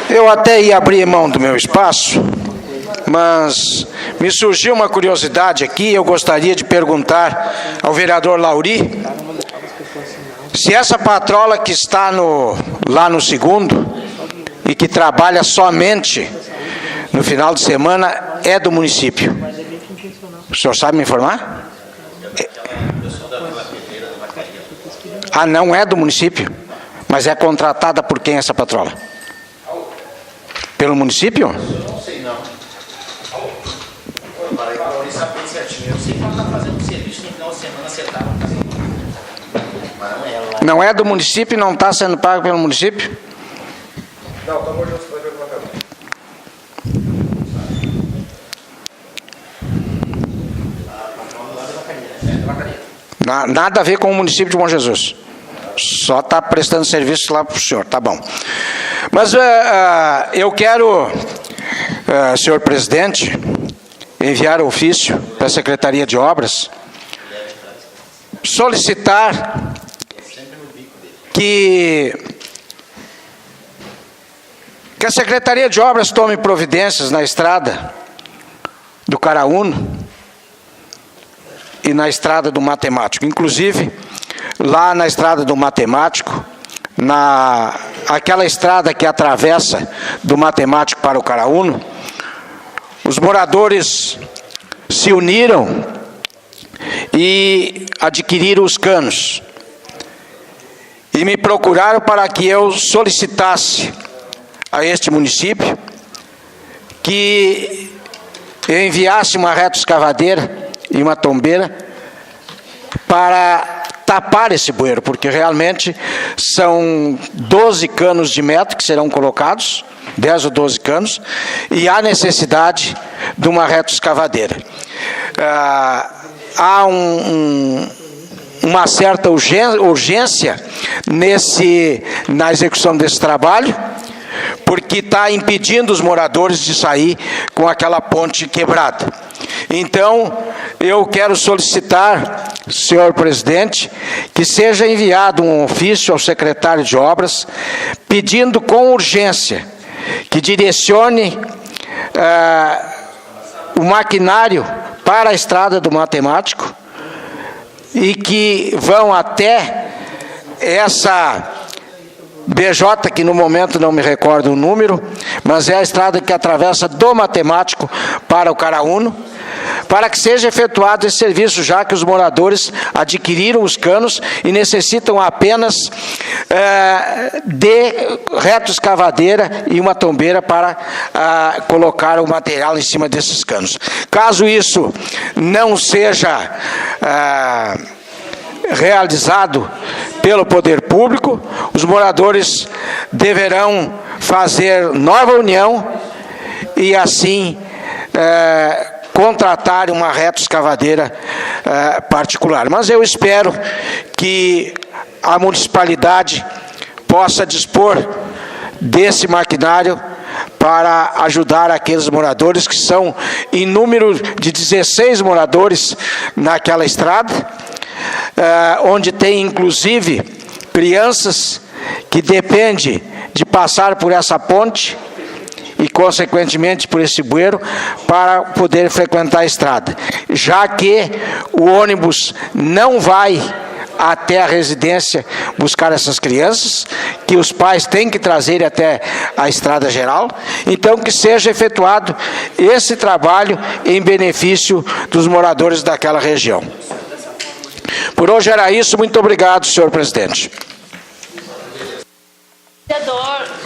eu até ia abrir mão do meu espaço, mas me surgiu uma curiosidade aqui. Eu gostaria de perguntar ao vereador Lauri se essa patrola que está lá no segundo e que trabalha somente no final de semana é do município. O senhor sabe me informar? Ah, não é do município? Mas é contratada por quem essa patrola? Pelo município? Eu não sei, não. Eu sei que ela está fazendo um serviço no final de semana acertado. Não é do município e não está sendo pago pelo município? Não, estamos juntos para ver o Nada a ver com o município de Bom Jesus. Só está prestando serviço lá para o senhor, tá bom. Mas eu quero, senhor presidente, enviar ofício para a Secretaria de Obras, solicitar que a Secretaria de Obras tome providências na estrada do Caraúno e na estrada do Matemático. Inclusive, lá na estrada do Matemático, aquela estrada que atravessa do Matemático para o Caraúno, os moradores se uniram e adquiriram os canos. E me procuraram para que eu solicitasse a este município que eu enviasse uma retroescavadeira e uma tombeira para tapar esse bueiro, porque realmente são 12 canos de metro que serão colocados, 10 ou 12 canos, e há necessidade de uma retroescavadeira. Há uma certa urgência na execução desse trabalho, porque está impedindo os moradores de sair com aquela ponte quebrada. Então, eu quero solicitar, senhor presidente, que seja enviado um ofício ao secretário de Obras, pedindo com urgência que direcione o maquinário para a estrada do Matemático e que vão até essa BJ, que no momento não me recordo o número, mas é a estrada que atravessa do Matemático para o Caraúno, para que seja efetuado esse serviço, já que os moradores adquiriram os canos e necessitam apenas de retroescavadeira e uma tombeira para colocar o material em cima desses canos. Caso isso não seja realizado pelo poder público, os moradores deverão fazer nova união e assim contratar uma retroescavadeira particular. Mas eu espero que a municipalidade possa dispor desse maquinário para ajudar aqueles moradores, que são em número de 16 moradores naquela estrada, onde tem inclusive crianças que dependem de passar por essa ponte e, consequentemente, por esse bueiro, para poder frequentar a estrada, já que o ônibus não vai até a residência buscar essas crianças, que os pais têm que trazer até a estrada geral. Então, que seja efetuado esse trabalho em benefício dos moradores daquela região. Por hoje era isso. Muito obrigado, senhor presidente.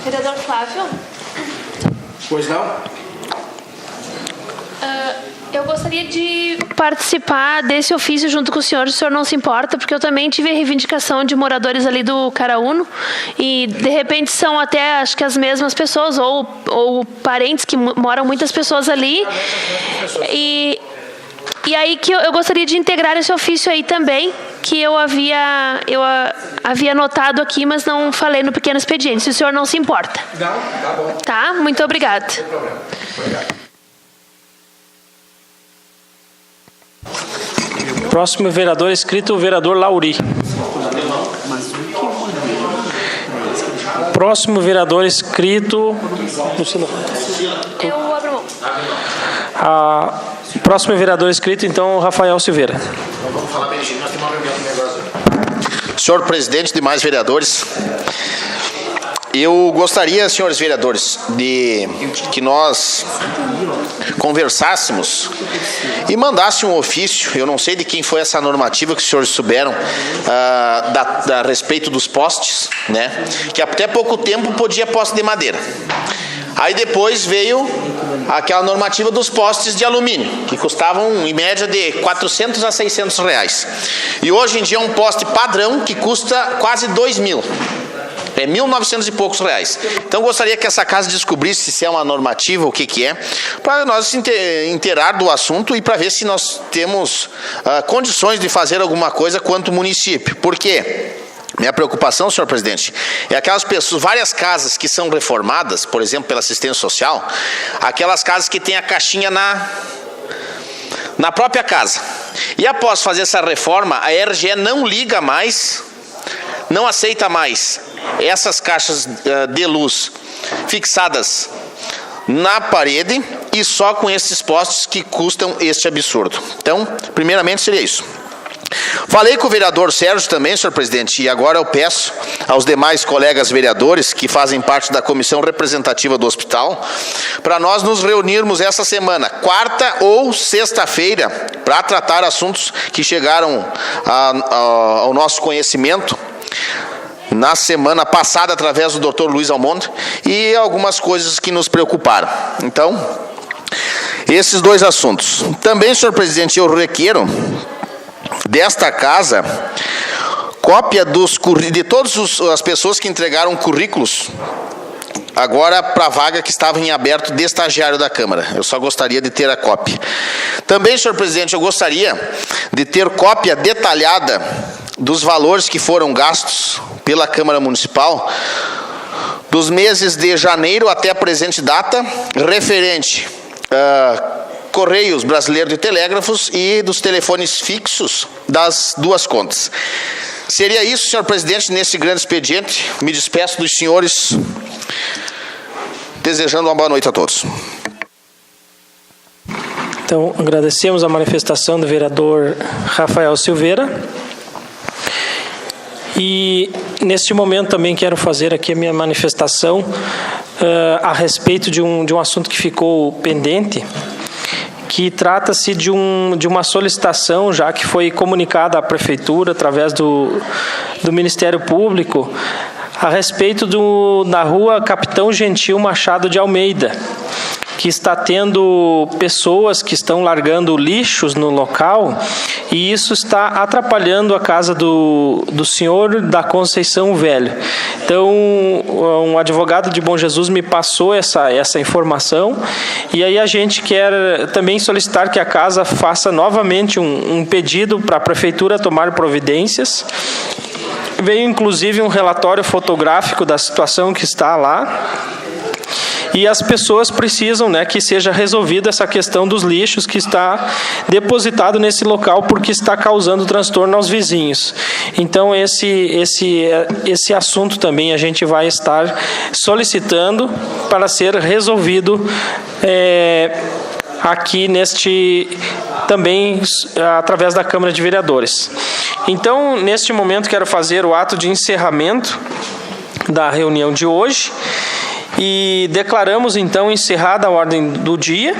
Vereador Flávio? Pois não? Eu gostaria de participar desse ofício junto com o senhor não se importa, porque eu também tive a reivindicação de moradores ali do Caraúno e, de repente, são até, acho que as mesmas pessoas ou parentes que moram muitas pessoas ali. E aí que eu gostaria de integrar esse ofício aí também, que eu havia anotado aqui, mas não falei no pequeno expediente, se o senhor não se importa. Não, tá bom. Tá? Muito obrigada. Não tem problema. Obrigado. Próximo vereador inscrito, o vereador Lauri. Próximo vereador inscrito... Eu abro mão. Próximo vereador inscrito, então, Rafael Silveira. Vamos falar bem, gente. Nós temos uma reunião também agora. Senhor presidente, demais vereadores, eu gostaria, senhores vereadores, de que nós conversássemos e mandasse um ofício. Eu não sei de quem foi essa normativa que os senhores souberam a respeito dos postes, né? Que até pouco tempo podia poste de madeira. Aí depois veio aquela normativa dos postes de alumínio, que custavam em média de 400 a 600 reais. E hoje em dia é um poste padrão que custa quase 2.000. É 1.900 e poucos reais. Então, gostaria que essa casa descobrisse se é uma normativa, o que é, para nós inteirar do assunto e para ver se nós temos condições de fazer alguma coisa quanto município. Por quê? Minha preocupação, senhor presidente, é aquelas pessoas, várias casas que são reformadas, por exemplo, pela assistência social, aquelas casas que tem a caixinha na própria casa. E após fazer essa reforma, a RGE não liga mais, não aceita mais essas caixas de luz fixadas na parede e só com esses postes que custam este absurdo. Então, primeiramente seria isso. Falei com o vereador Sérgio também, senhor presidente, e agora eu peço aos demais colegas vereadores que fazem parte da comissão representativa do hospital, para nós nos reunirmos essa semana, quarta ou sexta-feira, para tratar assuntos que chegaram ao nosso conhecimento na semana passada, através do Dr. Luiz Almond, e algumas coisas que nos preocuparam. Então, esses dois assuntos. Também, senhor presidente, eu requero desta casa cópia de todas as pessoas que entregaram currículos agora para a vaga que estava em aberto de estagiário da Câmara. Eu só gostaria de ter a cópia. Também, senhor presidente, eu gostaria de ter cópia detalhada dos valores que foram gastos pela Câmara Municipal dos meses de janeiro até a presente data, referente Correios Brasileiro de Telégrafos e dos telefones fixos das duas contas. Seria isso, senhor presidente, nesse grande expediente. Me despeço dos senhores, desejando uma boa noite a todos. Então, agradecemos a manifestação do vereador Rafael Silveira. E, neste momento, também quero fazer aqui a minha manifestação a respeito de um assunto que ficou pendente, que trata-se de uma solicitação, já que foi comunicada à Prefeitura, através do Ministério Público, a respeito da rua Capitão Gentil Machado de Almeida, que está tendo pessoas que estão largando lixos no local, e isso está atrapalhando a casa do senhor da Conceição Velho. Então, um advogado de Bom Jesus me passou essa informação, e aí a gente quer também solicitar que a casa faça novamente um pedido para a Prefeitura tomar providências. Veio, inclusive, um relatório fotográfico da situação que está lá. E as pessoas precisam, que seja resolvida essa questão dos lixos que está depositado nesse local, porque está causando transtorno aos vizinhos. Então, esse assunto também a gente vai estar solicitando para ser resolvido aqui também através da Câmara de Vereadores. Então, neste momento, quero fazer o ato de encerramento da reunião de hoje. E declaramos, então, encerrada a ordem do dia.